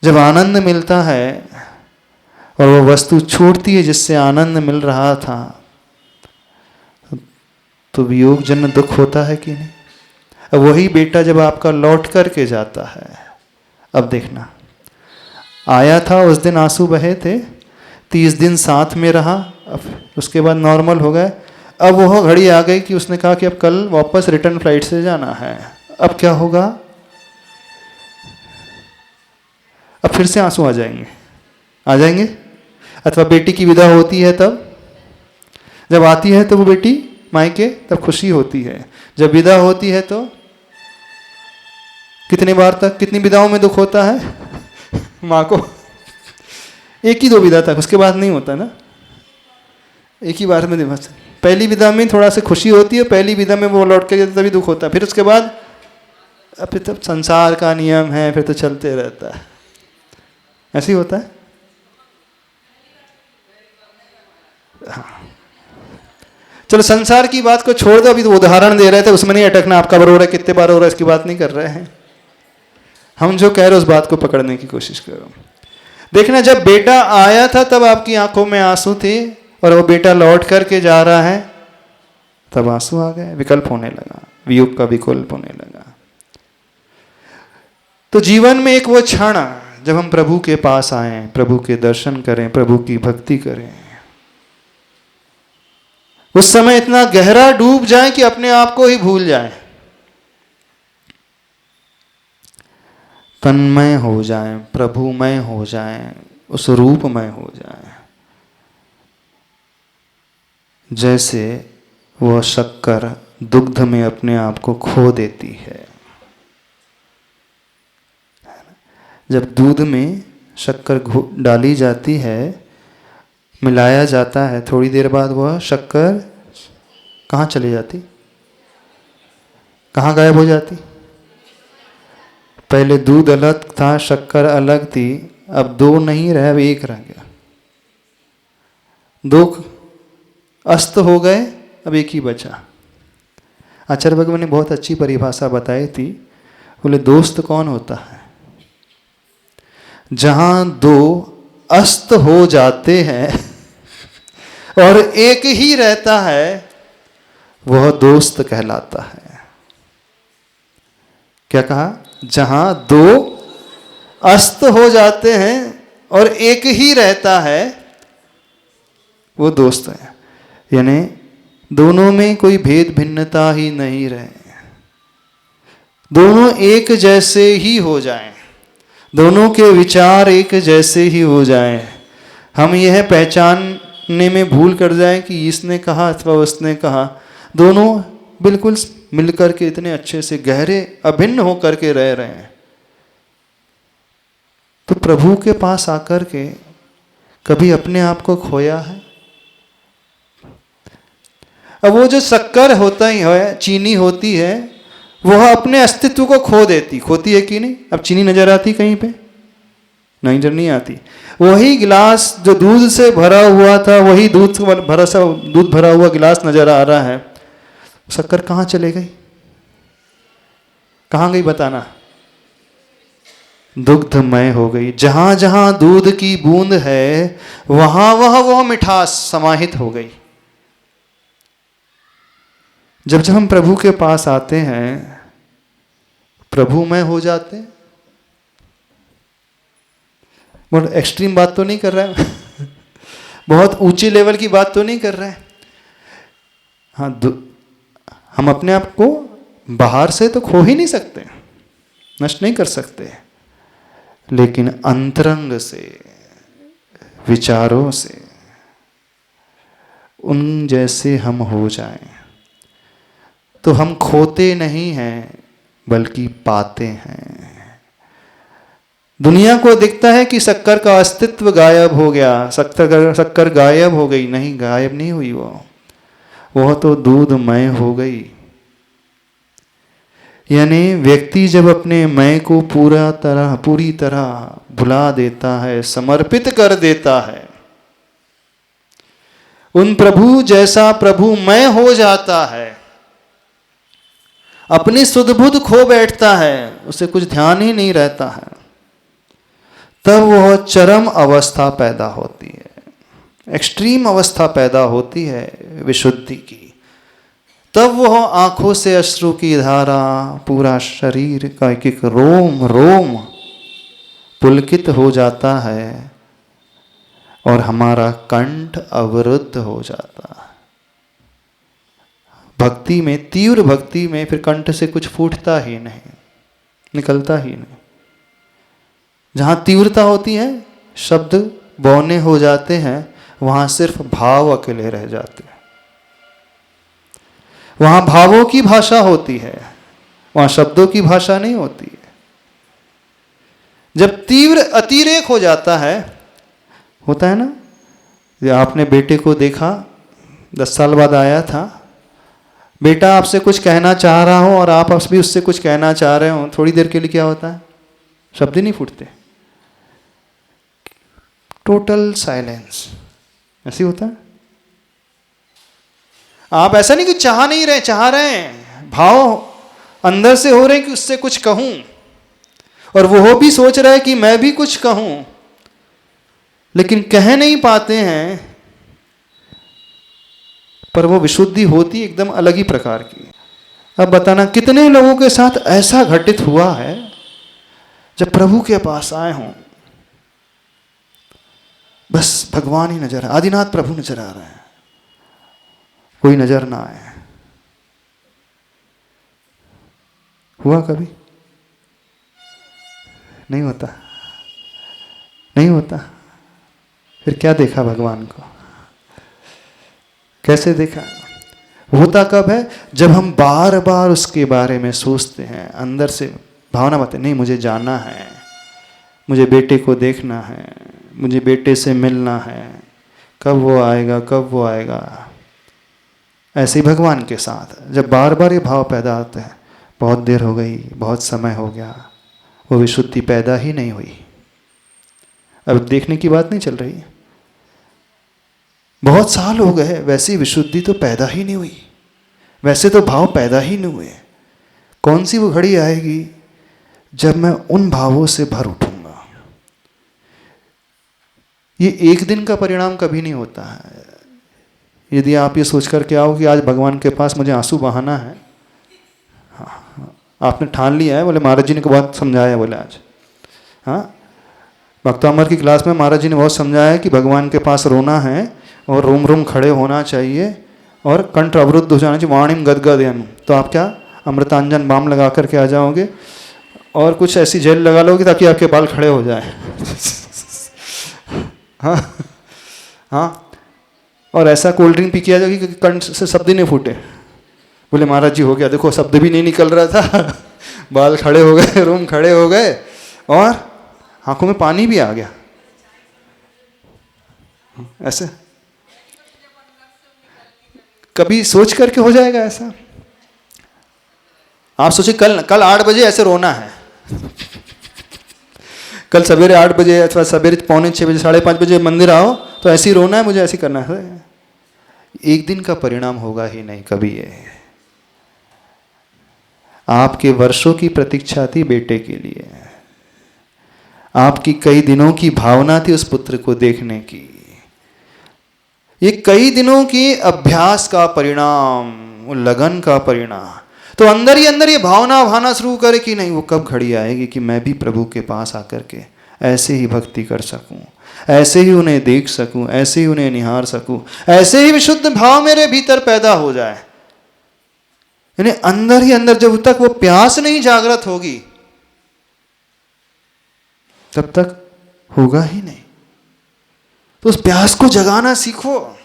S1: जब आनंद मिलता है और वो वस्तु छूटती है जिससे आनंद मिल रहा था, तो वियोग जन्य दुख होता है कि नहीं। अब वही बेटा जब आपका लौट करके जाता है, अब देखना, आया था उस दिन आंसू बहे थे, 30 दिन साथ में रहा, अब उसके बाद नॉर्मल हो गए। अब वह घड़ी आ गई कि उसने कहा कि अब कल वापस रिटर्न फ्लाइट से जाना है। अब क्या होगा, अब फिर से आंसू आ जाएंगे। अथवा बेटी की विदा होती है, तब जब आती है तो वो बेटी मायके तब खुशी होती है, जब विदा होती है तो कितने बार तक, कितनी विदाओं में दुख होता है माँ को, एक ही 2 विदा तक, उसके बाद नहीं होता ना, एक ही बार में दिवस। पहली विदा में थोड़ा सा खुशी होती है, पहली विदा में वो लौट के तभी दुख होता है, फिर उसके बाद फिर तब संसार का नियम है, फिर तो चलते रहता है, ऐसे ही होता है। हाँ, चलो संसार की बात को छोड़ दो, अभी तो उदाहरण दे रहे थे, उसमें नहीं अटकना। आपका बार हो रहा है, कितने बार हो रहा है, इसकी बात नहीं कर रहे हैं हम। जो कह रहे उस बात को पकड़ने की कोशिश करो। देखना, जब बेटा आया था तब आपकी आंखों में आंसू थे, और वो बेटा लौट करके जा रहा है तब आंसू आ गए, विकल्प होने लगा, वियोग का विकल्प होने लगा। तो जीवन में एक वो क्षण जब हम प्रभु के पास आए, प्रभु के दर्शन करें, प्रभु की भक्ति करें, उस समय इतना गहरा डूब जाए कि अपने आप को ही भूल जाए, तन्मय हो जाए, प्रभुमय हो जाए, उस रूपमय हो जाए। जैसे वह शक्कर दुग्ध में अपने आप को खो देती है। जब दूध में शक्कर डाली जाती है, मिलाया जाता है, थोड़ी देर बाद वह शक्कर कहाँ चली जाती, कहाँ गायब हो जाती। पहले दूध अलग था, शक्कर अलग थी, अब 2 नहीं रहे, अब 1 रह गया। 2 अस्त हो गए, अब 1 ही बचा। आचार्य भगवान ने बहुत अच्छी परिभाषा बताई थी, बोले दोस्त कौन होता है, जहां 2 अस्त हो जाते हैं और 1 ही रहता है, वह दोस्त कहलाता है। क्या कहा, जहां 2 अस्त हो जाते हैं और 1 ही रहता है, वो दोस्त है। यानी दोनों में कोई भेद भिन्नता ही नहीं रहे, दोनों एक जैसे ही हो जाएं, दोनों के विचार एक जैसे ही हो जाएं। हम यह पहचानने में भूल कर जाएं कि इसने कहा अथवा उसने कहा, दोनों बिल्कुल मिलकर के इतने अच्छे से गहरे अभिन्न होकर के रह रहे हैं। तो प्रभु के पास आकर के कभी अपने आप को खोया है? अब वो जो शक्कर होता ही है, चीनी होती है, वह अपने अस्तित्व को खोती है कि नहीं। अब चीनी नजर आती कहीं पे? नहीं, नजर नहीं आती। वही गिलास जो दूध से भरा हुआ था, वही दूध भरा हुआ गिलास नजर आ रहा है, शक्कर कहाँ चले गई, कहाँ गई बताना? दुग्धमय हो गई। जहां जहां दूध की बूंद है, वहां वह मिठास समाहित हो गई। जब जब हम प्रभु के पास आते हैं, प्रभुमय हो जाते हैं। बहुत एक्सट्रीम बात तो नहीं कर रहा है बहुत ऊंचे लेवल की बात तो नहीं कर रहा है। हाँ, हम अपने आप को बाहर से तो खो ही नहीं सकते, नष्ट नहीं कर सकते, लेकिन अंतरंग से, विचारों से उन जैसे हम हो जाएं तो हम खोते नहीं हैं बल्कि पाते हैं। दुनिया को दिखता है कि शक्कर का अस्तित्व गायब हो गया, शक्कर गायब हो गई, नहीं, गायब नहीं हुई, वह तो दूधमय हो गई। यानी व्यक्ति जब अपने मैं को पूरी तरह भुला देता है, समर्पित कर देता है, उन प्रभु जैसा प्रभु मैं हो जाता है, अपनी सुध बुध खो बैठता है, उसे कुछ ध्यान ही नहीं रहता है, तब वह चरम अवस्था पैदा होती है, एक्सट्रीम अवस्था पैदा होती है विशुद्धि की। तब वह आंखों से अश्रु की धारा, पूरा शरीर का एक एक रोम रोम पुलकित हो जाता है और हमारा कंठ अवरुद्ध हो जाता है। भक्ति में, तीव्र भक्ति में फिर कंठ से कुछ फूटता ही नहीं, निकलता ही नहीं। जहाँ तीव्रता होती है, शब्द बौने हो जाते हैं, वहाँ सिर्फ भाव अकेले रह जाते हैं। वहाँ भावों की भाषा होती है, वहाँ शब्दों की भाषा नहीं होती है। जब तीव्र अतिरेक हो जाता है, होता है ना, ये आपने बेटे को देखा, 10 साल बाद आया था, बेटा आपसे कुछ कहना चाह रहा हो और आप भी उससे कुछ कहना चाह रहे हो, थोड़ी देर के लिए क्या होता है, शब्द ही नहीं फूटते, टोटल साइलेंस, ऐसे होता है। आप ऐसा नहीं कि चाह नहीं रहे, चाह रहे हैं, भाव अंदर से हो रहे हैं कि उससे कुछ कहूं, और वो भी सोच रहा है कि मैं भी कुछ कहूं, लेकिन कह नहीं पाते हैं। पर वो विशुद्धि होती एकदम अलग ही प्रकार की। अब बताना कितने लोगों के साथ ऐसा घटित हुआ है जब प्रभु के पास आए हों, बस भगवान ही नजर, आदिनाथ प्रभु नजर आ रहे हैं, कोई नजर ना आए। हुआ कभी? नहीं होता, नहीं होता। फिर क्या देखा भगवान को, कैसे देखा? होता कब है? जब हम बार बार उसके बारे में सोचते हैं, अंदर से भावना बताते, नहीं मुझे जाना है, मुझे बेटे को देखना है, मुझे बेटे से मिलना है, कब वो आएगा, कब वो आएगा। ऐसे ही भगवान के साथ जब बार बार ये भाव पैदा होते हैं, बहुत देर हो गई, बहुत समय हो गया, वो विशुद्धि पैदा ही नहीं हुई। अब देखने की बात नहीं चल रही, बहुत साल हो गए, वैसी विशुद्धि तो पैदा ही नहीं हुई, वैसे तो भाव पैदा ही नहीं हुए। कौन सी वो घड़ी आएगी जब मैं उन भावों से भर उठूंगा? ये एक दिन का परिणाम कभी नहीं होता है। यदि आप ये सोच कर के आओ कि आज भगवान के पास मुझे आंसू बहाना है, हाँ, आपने ठान लिया है, बोले महाराज जी ने बहुत समझाया, बोले आज, हाँ, भक्तामर की क्लास में महाराज जी ने बहुत समझाया कि भगवान के पास रोना है और रोम रोम खड़े होना चाहिए और कंठ अवरुद्ध हो जाना चाहिए, वाणिम गदगदयन। तो आप क्या अमृतांजन बाम लगा करके आ जाओगे और कुछ ऐसी जेल लगा लोगे ताकि आपके बाल खड़े हो जाए हाँ हाँ, और ऐसा कोल्ड ड्रिंक पी के आ जाओगे कि कंठ से शब्द ही नहीं फूटे। बोले महाराज जी हो गया, देखो शब्द भी नहीं निकल रहा था बाल खड़े हो गए, रोम खड़े हो गए और आंखों में पानी भी आ गया। ऐसे कभी सोच करके हो जाएगा ऐसा? आप सोचिए कल 8 बजे ऐसे रोना है कल सवेरे 8 बजे अथवा सवेरे 5:45 बजे 5:30 बजे मंदिर आओ तो ऐसे ही रोना है, मुझे ऐसे करना है। एक दिन का परिणाम होगा ही नहीं कभी। ये आपके वर्षों की प्रतीक्षा थी बेटे के लिए, आपकी कई दिनों की भावना थी उस पुत्र को देखने की, ये कई दिनों की अभ्यास का परिणाम, वो लगन का परिणाम। तो अंदर ही अंदर ये भावना भाना शुरू करे कि नहीं वो कब घड़ी आएगी कि मैं भी प्रभु के पास आकर के ऐसे ही भक्ति कर सकूं, ऐसे ही उन्हें देख सकूं, ऐसे ही उन्हें निहार सकूं, ऐसे ही विशुद्ध भाव मेरे भीतर पैदा हो जाए। यानी अंदर ही अंदर जब तक वो प्यास नहीं जागृत होगी तब तक होगा ही नहीं। तो उस प्यास को जगाना सीखो,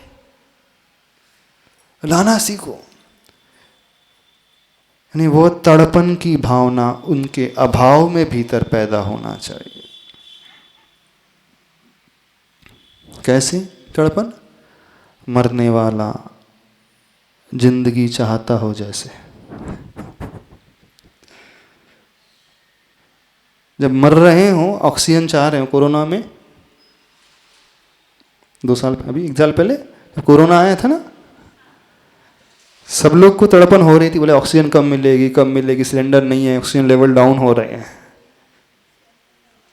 S1: लाना सीखो। यानी वो तड़पन की भावना उनके अभाव में भीतर पैदा होना चाहिए। कैसे तड़पन? मरने वाला जिंदगी चाहता हो जैसे। जब मर रहे हो, ऑक्सीजन चाह रहे हो, कोरोना में 2 साल, अभी 1 साल पहले जब कोरोना आया था ना, सब लोग को तड़पन हो रही थी, बोले ऑक्सीजन कब मिलेगी, कब मिलेगी, सिलेंडर नहीं है, ऑक्सीजन लेवल डाउन हो रहे हैं।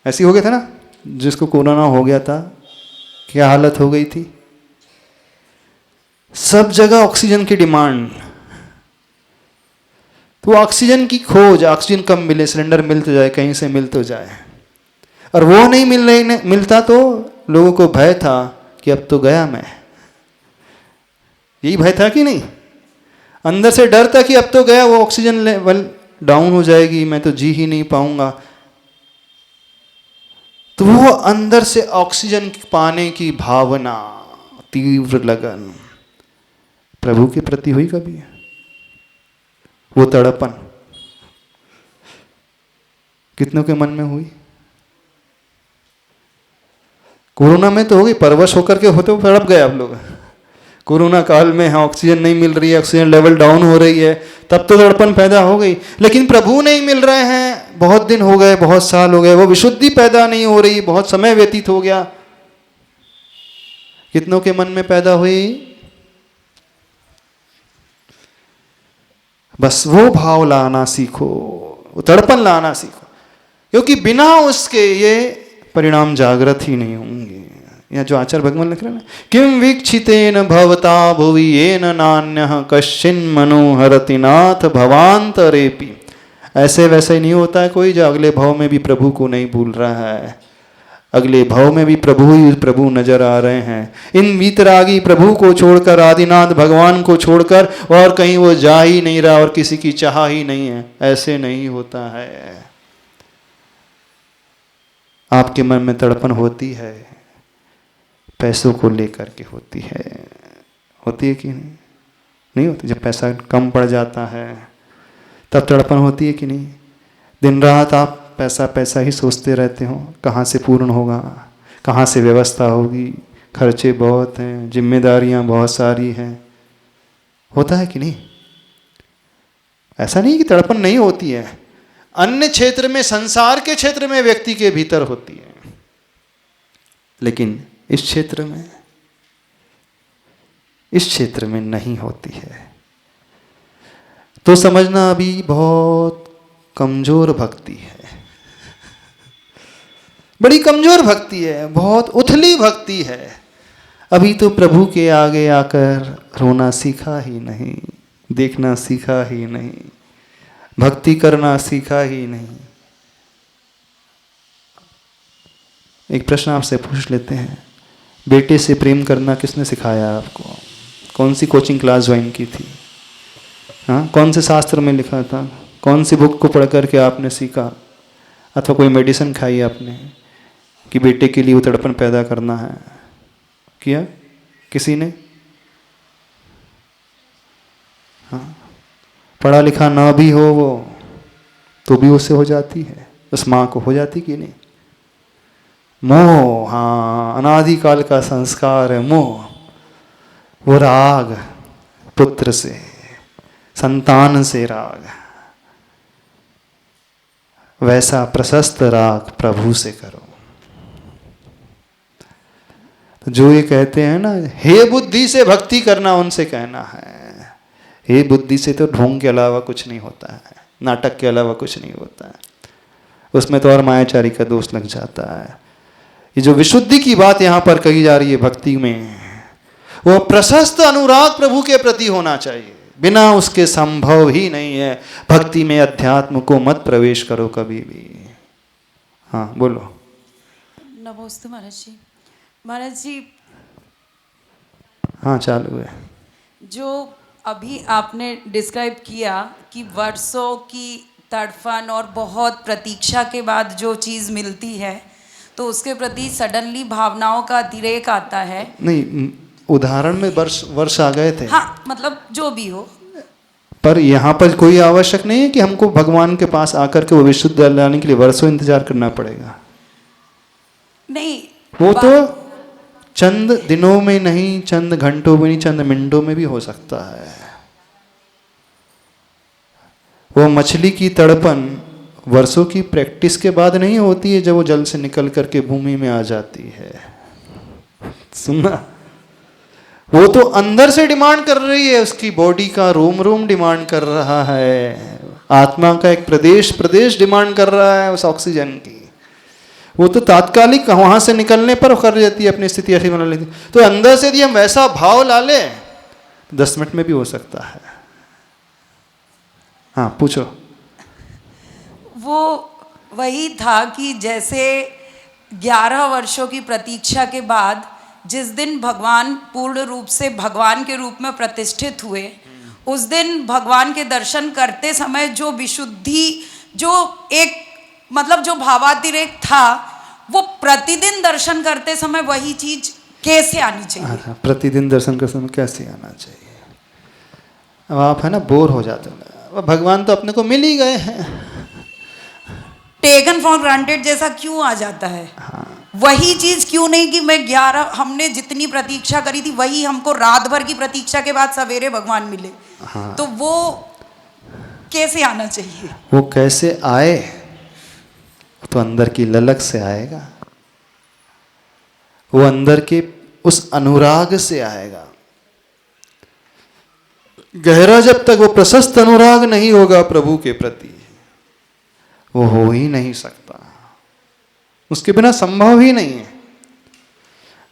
S1: ऐसी हो गया था ना, जिसको कोरोना हो गया था क्या हालत हो गई थी। सब जगह ऑक्सीजन की डिमांड, तो ऑक्सीजन की खोज, ऑक्सीजन कब मिले, सिलेंडर मिल तो जाए, कहीं से मिल तो जाए। और वो नहीं मिलता तो लोगों को भय था कि अब तो गया मैं। यही भय था कि नहीं? अंदर से डर था कि अब तो गया, वो ऑक्सीजन लेवल डाउन हो जाएगी, मैं तो जी ही नहीं पाऊंगा। तो वो अंदर से ऑक्सीजन पाने की भावना, तीव्र लगन प्रभु के प्रति हुई कभी? वो तड़पन कितनों के मन में हुई? कोरोना में तो हो गई, परवश होकर के होते हुए तड़प गए आप लोग। कोरोना काल में हाँ ऑक्सीजन नहीं मिल रही है, ऑक्सीजन लेवल डाउन हो रही है, तब तो तड़पन पैदा हो गई। लेकिन प्रभु नहीं मिल रहे हैं, बहुत दिन हो गए, बहुत साल हो गए, वो विशुद्धि पैदा नहीं हो रही, बहुत समय व्यतीत हो गया। कितनों के मन में पैदा हुई? बस वो भाव लाना सीखो, वो तड़पन लाना सीखो, क्योंकि बिना उसके ये परिणाम जागृत ही नहीं होंगे। या जो आचार्य भगवान लिख रहे हैं ना, किम वीक्षितेन भवता भुवि येन नान्यः कश्चिन मनोहरति नाथ भवांतरेपि। ऐसे वैसे नहीं होता है कोई जो अगले भाव में भी प्रभु को नहीं भूल रहा है। अगले भाव में भी प्रभु ही प्रभु नजर आ रहे हैं। इन वीतरागी प्रभु को छोड़कर, आदिनाथ भगवान को छोड़कर और कहीं वो जा ही नहीं रहा और किसी की चाह ही नहीं है। ऐसे नहीं होता है। आपके मन में तड़पन होती है, पैसों को लेकर के होती है। होती है कि नहीं? नहीं होती। जब पैसा कम पड़ जाता है तब तड़पन होती है कि नहीं? दिन रात आप पैसा पैसा ही सोचते रहते हो, कहाँ से पूर्ण होगा, कहाँ से व्यवस्था होगी, खर्चे बहुत हैं, जिम्मेदारियां बहुत सारी हैं। होता है कि नहीं? ऐसा नहीं कि तड़पन नहीं होती है। अन्य क्षेत्र में, संसार के क्षेत्र में व्यक्ति के भीतर होती है, लेकिन इस क्षेत्र में नहीं होती है। तो समझना अभी बहुत कमजोर भक्ति है, बड़ी कमजोर भक्ति है, बहुत उथली भक्ति है। अभी तो प्रभु के आगे आकर रोना सीखा ही नहीं, देखना सीखा ही नहीं, भक्ति करना सीखा ही नहीं। एक प्रश्न आपसे पूछ लेते हैं, बेटे से प्रेम करना किसने सिखाया आपको? कौन सी कोचिंग क्लास ज्वाइन की थी? हाँ, कौन से शास्त्र में लिखा था? कौन सी बुक को पढ़ करके आपने सीखा? अथवा कोई मेडिसिन खाई आपने कि बेटे के लिए वो तड़पन पैदा करना है? किया किसी ने? हाँ, पढ़ा लिखा ना भी हो वो तो भी उससे हो जाती है, उस माँ को हो जाती कि नहीं? मोह, हाँ, अनादिकाल का संस्कार है मोह। वो राग पुत्र से, संतान से राग, वैसा प्रशस्त राग प्रभु से करो। तो जो ये कहते हैं ना, हे बुद्धि से भक्ति करना, उनसे कहना है, हे बुद्धि से तो ढोंग के अलावा कुछ नहीं होता है, नाटक के अलावा कुछ नहीं होता है। उसमें तो और मायाचारी का दोष लग जाता है। ये जो विशुद्धि की बात यहाँ पर कही जा रही है भक्ति में, वो प्रशस्त अनुराग प्रभु के प्रति होना चाहिए। बिना उसके संभव ही नहीं है। भक्ति में अध्यात्म को मत प्रवेश करो कभी भी। हाँ बोलो।
S2: नमोस्तु महाराज जी। महाराज जी,
S1: हाँ चालू है।
S2: जो अभी आपने डिस्क्राइब किया कि वर्षों की तड़फन और बहुत प्रतीक्षा के बाद जो चीज़ मिलती है तो उसके प्रति सडनली भावनाओं का अतिरेक आता है।
S1: नहीं, उदाहरण में वर्ष वर्ष आ गए थे।
S2: हाँ, मतलब जो भी हो,
S1: पर यहाँ पर कोई आवश्यक नहीं है कि हमको भगवान के पास आकर के वो विशुद्ध जल लाने के लिए वर्षों इंतजार करना पड़ेगा।
S2: नहीं
S1: वो तो चंद दिनों में नहीं, चंद घंटों में नहीं, चंद मिनटों में भी हो सकता है। वो मछली की तड़पन वर्षों की प्रैक्टिस के बाद नहीं होती है, जब वो जल से निकल करके भूमि में आ जाती है। सुनना, वो तो अंदर से डिमांड कर रही है, उसकी बॉडी का रोम रोम डिमांड कर रहा है, आत्मा का एक प्रदेश प्रदेश डिमांड कर रहा है उस ऑक्सीजन की। वो तो तात्कालिक वहां से निकलने पर कर जाती है, अपनी स्थिति ऐसी बना लेती। तो अंदर से यदि हम वैसा भाव ला ले 10 मिनट में भी हो सकता है। हाँ पूछो।
S2: वो वही था कि जैसे 11 वर्षों की प्रतीक्षा के बाद जिस दिन भगवान पूर्ण रूप से भगवान के रूप में प्रतिष्ठित हुए, उस दिन भगवान के दर्शन करते समय जो विशुद्धि, जो एक मतलब जो भावातिरेक था, वो प्रतिदिन दर्शन करते समय वही चीज कैसे आनी चाहिए?
S1: प्रतिदिन दर्शन करते समय कैसे आना चाहिए? अब आप है ना बोर हो जाते हो, भगवान तो अपने को मिल ही गए हैं।
S2: टेकन फॉर ग्रांटेड जैसा क्यों आ जाता है?
S1: हाँ।
S2: वही चीज क्यों नहीं कि मैं 11 हमने जितनी प्रतीक्षा करी थी वही हमको रात भर की प्रतीक्षा के बाद सवेरे भगवान मिले।
S1: हाँ।
S2: तो वो कैसे आना चाहिए?
S1: वो कैसे आए? तो अंदर की ललक से आएगा, वो अंदर के उस अनुराग से आएगा। गहरा जब तक वो प्रशस्त अनुराग नहीं होगा प्रभु के प्रति, वो हो ही नहीं सकता, उसके बिना संभव ही नहीं है।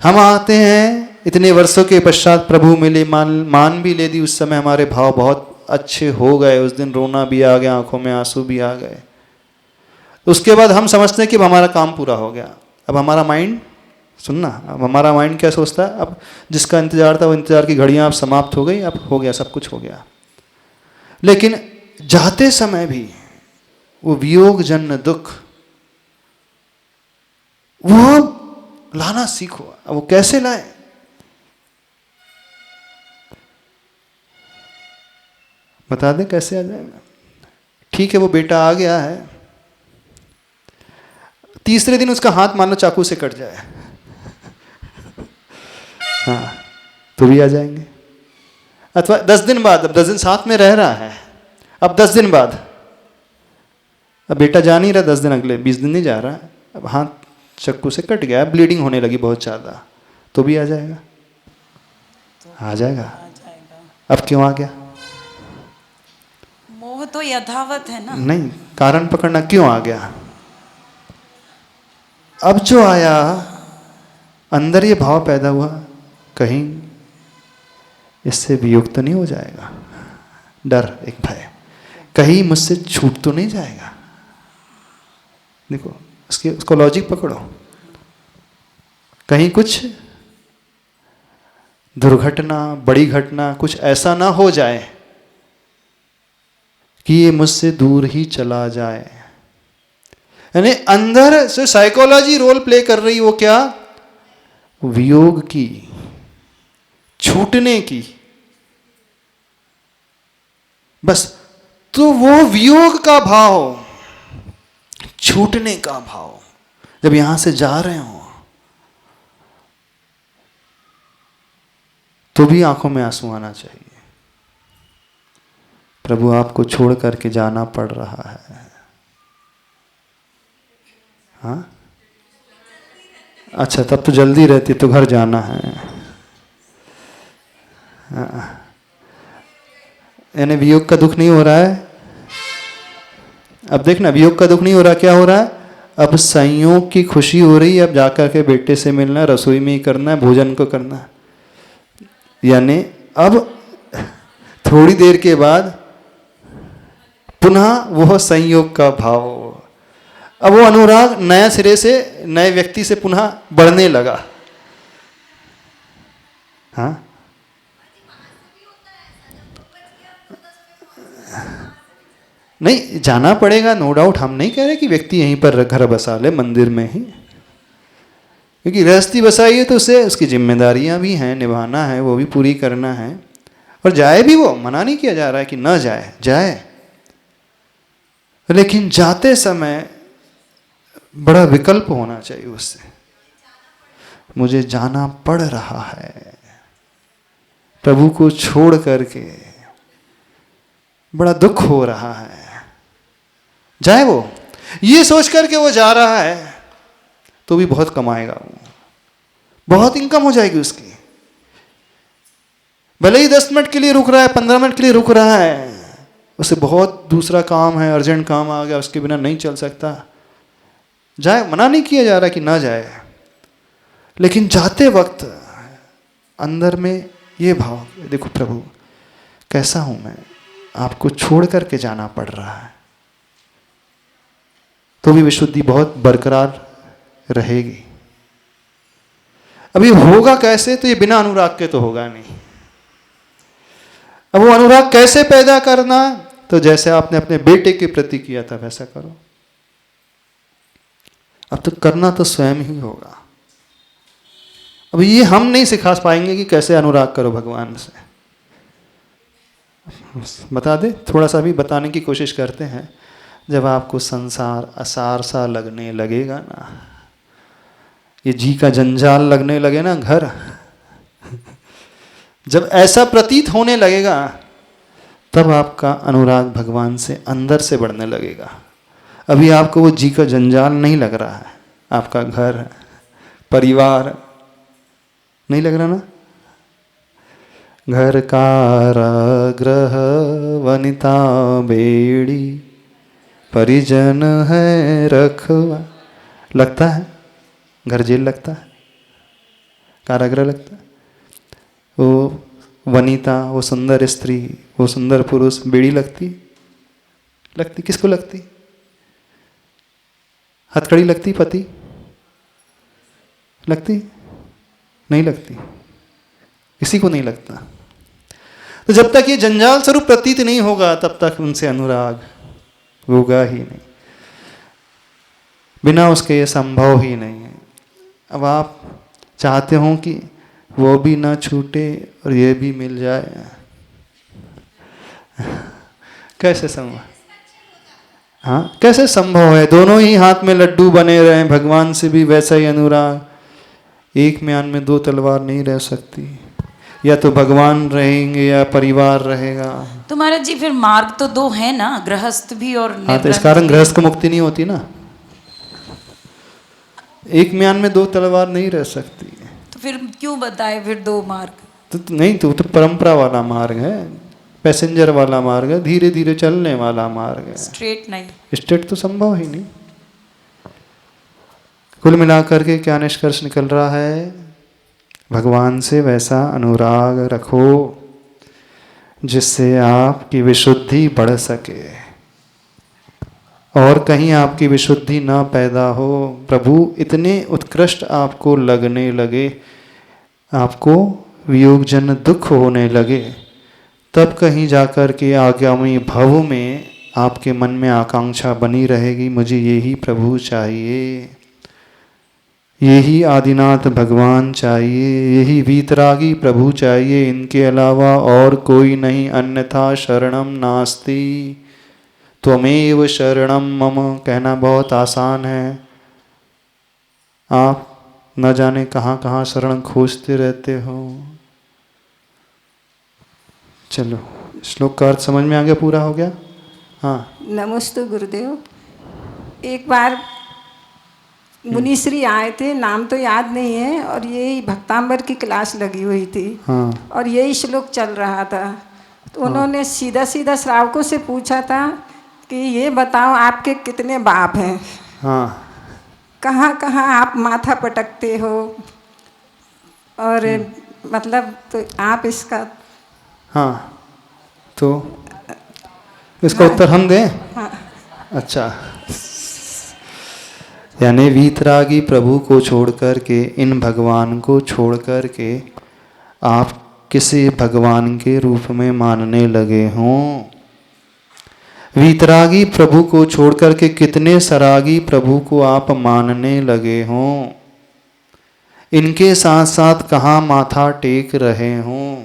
S1: हम आते हैं इतने वर्षों के पश्चात प्रभु मिले, मान भी ले दी, उस समय हमारे भाव बहुत अच्छे हो गए, उस दिन रोना भी आ गया, आंखों में आंसू भी आ गए। उसके बाद हम समझते हैं कि अब हमारा काम पूरा हो गया। अब हमारा माइंड, सुनना, अब हमारा माइंड क्या सोचता है? अब जिसका इंतजार था वो इंतजार की घड़ियां अब समाप्त हो गई, अब हो गया, सब कुछ हो गया। लेकिन जाते समय भी वो वियोग जन्य दुख वो लाना सीखो। अब वो कैसे लाए? बता दे कैसे आ जाएगा? ठीक है, वो बेटा आ गया है, तीसरे दिन उसका हाथ मान लो चाकू से कट जाए, हाँ तो भी आ जाएंगे। अथवा 10 दिन बाद, अब 10 दिन साथ में रह रहा है, अब 10 दिन बाद, अब बेटा जा नहीं रहा 10 दिन, अगले 20 दिन नहीं जा रहा, अब हाथ चाकू से कट गया, ब्लीडिंग होने लगी बहुत ज़्यादा, तो भी आ जाएगा। आ जाएगा। अब क्यों आ गया?
S2: मोह तो यथावत है ना।
S1: नहीं, कारण पकड़ना, क्यों आ गया? अब जो आया अंदर ये भाव पैदा हुआ, कहीं इससे वियुक्त तो नहीं हो जाएगा, डर, एक भय, कहीं मुझसे छूट तो नहीं जाएगा। देखो उसको लॉजिक पकड़ो, कहीं कुछ दुर्घटना, बड़ी घटना कुछ ऐसा ना हो जाए कि ये मुझसे दूर ही चला जाए। यानी अंदर से साइकोलॉजी रोल प्ले कर रही, वो क्या? वियोग की, छूटने की, बस। तो वो वियोग का भाव, छूटने का भाव जब यहां से जा रहे हो तो भी आंखों में आंसू आना चाहिए। प्रभु आपको छोड़ करके जाना पड़ रहा है। हाँ अच्छा, तब तो जल्दी रहती, तो घर जाना है। यानी वियोग का दुख नहीं हो रहा है। अब देखना, वियोग का दुख नहीं हो रहा, क्या हो रहा है? अब संयोग की खुशी हो रही है, अब जाकर के बेटे से मिलना, रसोई में ही करना है, भोजन को करना है। यानी अब थोड़ी देर के बाद पुनः वो संयोग का भाव, अब वो अनुराग नया सिरे से नए व्यक्ति से पुनः बढ़ने लगा। हाँ, नहीं जाना पड़ेगा, नो डाउट। हम नहीं कह रहे कि व्यक्ति यहीं पर घर बसा ले मंदिर में ही, क्योंकि गृहस्थी बसाई है तो उसे उसकी जिम्मेदारियां भी हैं, निभाना है, वो भी पूरी करना है। और जाए भी, वो मना नहीं किया जा रहा है कि न जाए, जाए, लेकिन जाते समय बड़ा विकल्प होना चाहिए उससे। मुझे जाना पड़ रहा है प्रभु को छोड़ करके, बड़ा दुख हो रहा है, जाए वो, ये सोच करके वो जा रहा है तो भी बहुत कमाएगा वो, बहुत इनकम हो जाएगी उसकी। भले ही 10 मिनट के लिए रुक रहा है, 15 मिनट के लिए रुक रहा है, उसे बहुत दूसरा काम है, अर्जेंट काम आ गया, उसके बिना नहीं चल सकता, जाए, मना नहीं किया जा रहा कि ना जाए। लेकिन जाते वक्त अंदर में ये भाव, देखो प्रभु कैसा हूं मैं, आपको छोड़ करके जाना पड़ रहा है, तो भी विशुद्धि बहुत बरकरार रहेगी। अब ये होगा कैसे? तो ये बिना अनुराग के तो होगा नहीं। अब वो अनुराग कैसे पैदा करना? तो जैसे आपने अपने बेटे के प्रति किया था वैसा करो। अब तो करना तो स्वयं ही होगा। अब ये हम नहीं सिखा पाएंगे कि कैसे अनुराग करो भगवान से, बता दे, थोड़ा सा भी बताने की कोशिश करते हैं। जब आपको संसार असार सा लगने लगेगा ना, ये जी का जंजाल लगने लगे ना घर, जब ऐसा प्रतीत होने लगेगा तब आपका अनुराग भगवान से अंदर से बढ़ने लगेगा। अभी आपको वो जी का जंजाल नहीं लग रहा है, आपका घर परिवार नहीं लग रहा ना, घर कारागृह वनिता बेड़ी परिजन है रखवा, लगता है घर जेल लगता है, कारागृह लगता है। वो वनिता, वो सुंदर स्त्री, वो सुंदर पुरुष बेड़ी लगती, लगती किसको लगती? हथकड़ी लगती पति, लगती नहीं लगती, किसी को नहीं लगता। तो जब तक ये जंजाल स्वरूप प्रतीत नहीं होगा तब तक उनसे अनुराग होगा ही नहीं, बिना उसके ये संभव ही नहीं है। अब आप चाहते हो कि वो भी ना छूटे और ये भी मिल जाए, कैसे संभव? हाँ, कैसे संभव है? दोनों ही हाथ में लड्डू बने रहे, भगवान से भी वैसा ही अनुराग। एक म्यान में 2 तलवार नहीं रह सकती, या तो भगवान रहेंगे या परिवार रहेगा।
S2: तो महाराज जी फिर मार्ग तो 2 है ना, गृहस्थ भी और
S1: हाँ, तो इस कारण गृहस्थ को मुक्ति नहीं होती ना, एक म्यान में 2 तलवार नहीं रह सकती।
S2: तो फिर क्यों बताए फिर 2 मार्ग?
S1: तो नहीं, तो परंपरा वाला मार्ग है, पैसेंजर वाला मार्ग है, धीरे धीरे चलने वाला मार्ग है,
S2: स्ट्रेट नहीं।
S1: स्ट्रेट तो संभव ही नहीं। कुल मिलाकर के क्या निष्कर्ष निकल रहा है? भगवान से वैसा अनुराग रखो जिससे आपकी विशुद्धि बढ़ सके और कहीं आपकी विशुद्धि ना पैदा हो। प्रभु इतने उत्कृष्ट आपको लगने लगे, आपको वियोगजन दुख होने लगे, तब कहीं जाकर के आगामी भव में आपके मन में आकांक्षा बनी रहेगी, मुझे यही प्रभु चाहिए, यही आदिनाथ भगवान चाहिए, यही वीतरागी प्रभु चाहिए, इनके अलावा और कोई नहीं, अन्यथा शरणम नास्ति, त्वमेव शरणम मम। कहना बहुत आसान है, आप न जाने कहाँ कहाँ शरण खोजते रहते हो। चलो, श्लोक का अर्थ समझ में आ गया, पूरा हो गया? हाँ,
S3: नमस्ते गुरुदेव। एक बार मुनिश्री आए थे, नाम तो याद नहीं है, और यही भक्तांबर की क्लास लगी हुई थी।
S1: हाँ,
S3: और यही श्लोक चल रहा था, तो उन्होंने सीधा सीधा श्रावकों से पूछा था कि ये बताओ आपके कितने बाप हैं?
S1: हाँ,
S3: कहाँ कहाँ आप माथा पटकते हो, और मतलब तो आप इसका
S1: हाँ, तो इसका उत्तर हम दें?
S3: हाँ।
S1: अच्छा, यानी वीतरागी प्रभु को छोड़ कर के, इन भगवान को छोड़ कर के आप किसी भगवान के रूप में मानने लगे हों। वीतरागी प्रभु को छोड़ कर के कितने सरागी प्रभु को आप मानने लगे हों। इनके साथ साथ कहाँ माथा टेक रहे हों,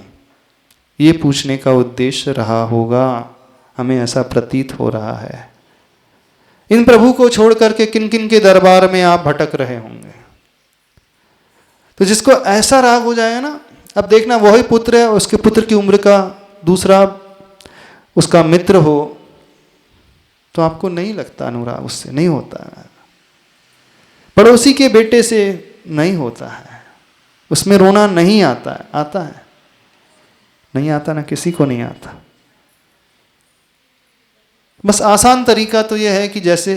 S1: ये पूछने का उद्देश्य रहा होगा। हमें ऐसा प्रतीत हो रहा है। इन प्रभु को छोड़ करके किन किन के दरबार में आप भटक रहे होंगे। तो जिसको ऐसा राग हो जाए ना, अब देखना वही पुत्र है, उसके पुत्र की उम्र का दूसरा उसका मित्र हो, तो आपको नहीं लगता अनुराग, उससे नहीं होता है। पड़ोसी के बेटे से नहीं होता है, उसमें रोना नहीं आता है। आता है? नहीं आता ना, किसी को नहीं आता। बस आसान तरीका तो यह है कि जैसे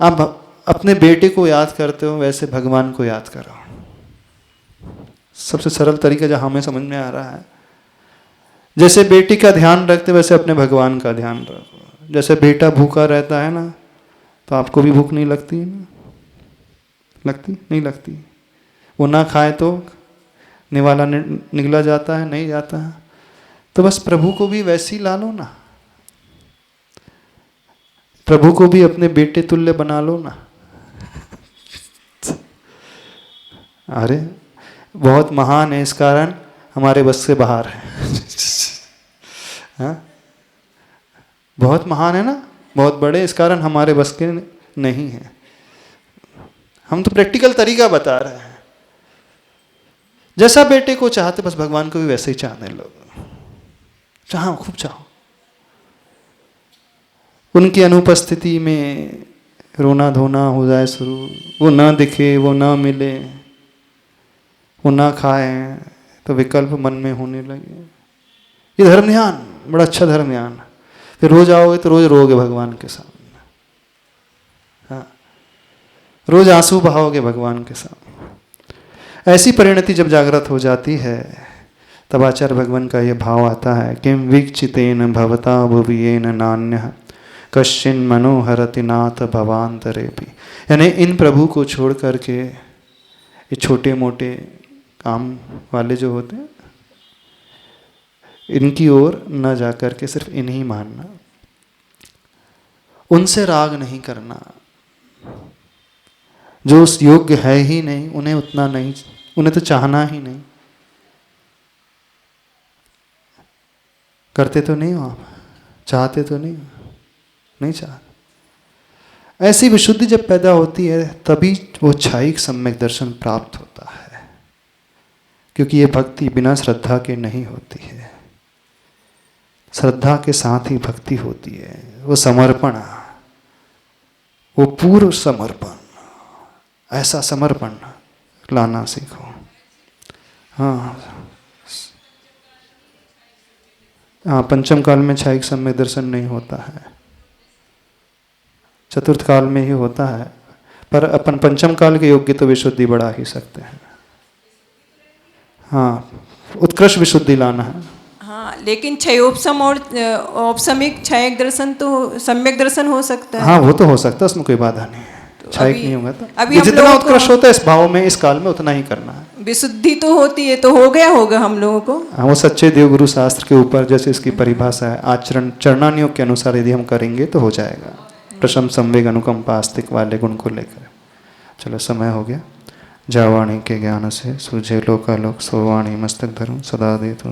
S1: आप अपने बेटे को याद करते हो वैसे भगवान को याद करो। सबसे सरल तरीका जो हमें समझ में आ रहा है। जैसे बेटी का ध्यान रखते वैसे अपने भगवान का ध्यान रखो। जैसे बेटा भूखा रहता है ना, तो आपको भी भूख नहीं लगती है ना? लगती नहीं लगती? वो ना खाए तो निवाला निगला जाता है, नहीं जाता है। तो बस प्रभु को भी वैसे ही ला लो ना, प्रभु को भी अपने बेटे तुल्य बना लो ना। अरे बहुत महान है, इस कारण हमारे बस से बाहर है। हाँ? बहुत महान है ना, बहुत बड़े, इस कारण हमारे बस के नहीं है। हम तो प्रैक्टिकल तरीका बता रहे हैं। जैसा बेटे को चाहते बस भगवान को भी वैसे ही चाहने लोग। चाहो, खूब चाहो। उनकी अनुपस्थिति में रोना धोना हो जाए शुरू, वो ना दिखे, वो ना मिले, वो ना खाए, तो विकल्प मन में होने लगे। ये धर्म ध्यान बड़ा अच्छा धर्म ध्यान। फिर रोज आओगे तो रोज रोगे भगवान के सामने। हाँ, रोज आंसू बहाओगे भगवान के सामने। ऐसी परिणति जब जागृत हो जाती है तब आचार्य भगवान का ये भाव आता है, किम वीक्षितेन भवता भुवियेन नान्यः कश्चिन मनोहरति नाथ भवांतरेपि। यानी इन प्रभु को छोड़ करके ये छोटे मोटे काम वाले जो होते हैं, इनकी ओर न जाकर के सिर्फ इन्हीं मानना, उनसे राग नहीं करना। जो उस योग्य है ही नहीं, उन्हें उतना नहीं, उन्हें तो चाहना ही नहीं। करते तो नहीं हो आप, चाहते तो नहीं हो, नहीं चाहते। ऐसी विशुद्धि जब पैदा होती है तभी वो छायिक सम्यक दर्शन प्राप्त होता है। क्योंकि ये भक्ति बिना श्रद्धा के नहीं होती है, श्रद्धा के साथ ही भक्ति होती है। वो समर्पण, वो पूर्ण समर्पण, ऐसा समर्पण लाना सीखो। हाँ हाँ, पंचम काल में छायिक सम्यक दर्शन नहीं होता है, चतुर्थ काल में ही होता है। पर अपन पंचम काल के योग्य तो विशुद्धि बढ़ा ही सकते हैं। हाँ, उत्कृष्ट विशुद्धि लाना है।
S4: हाँ, लेकिन क्षयोपशम और औपशमिक छायक दर्शन तो सम्यक दर्शन हो सकता है।
S1: हाँ, वो तो हो सकता है, उसमें कोई बाधा नहीं है। छायक नहीं होगा तो
S4: अभी
S1: जितना उत्कृष्ट होता है इस भाव में, इस काल में, उतना ही करना है।
S4: विशुद्धि तो होती है, तो हो गया होगा हम लोगों को।
S1: हाँ, वो सच्चे देवगुरु शास्त्र के ऊपर जैसे इसकी परिभाषा है, आचरण चरणानियोग के अनुसार यदि हम करेंगे तो हो जाएगा। प्रशम संवेग अनुकंपा आस्तिक वाले गुण को लेकर। चलो, समय हो गया। जावाणी के ज्ञान से सूझे लोकालोक, सोवाणी मस्तक धर्म सदा देतु।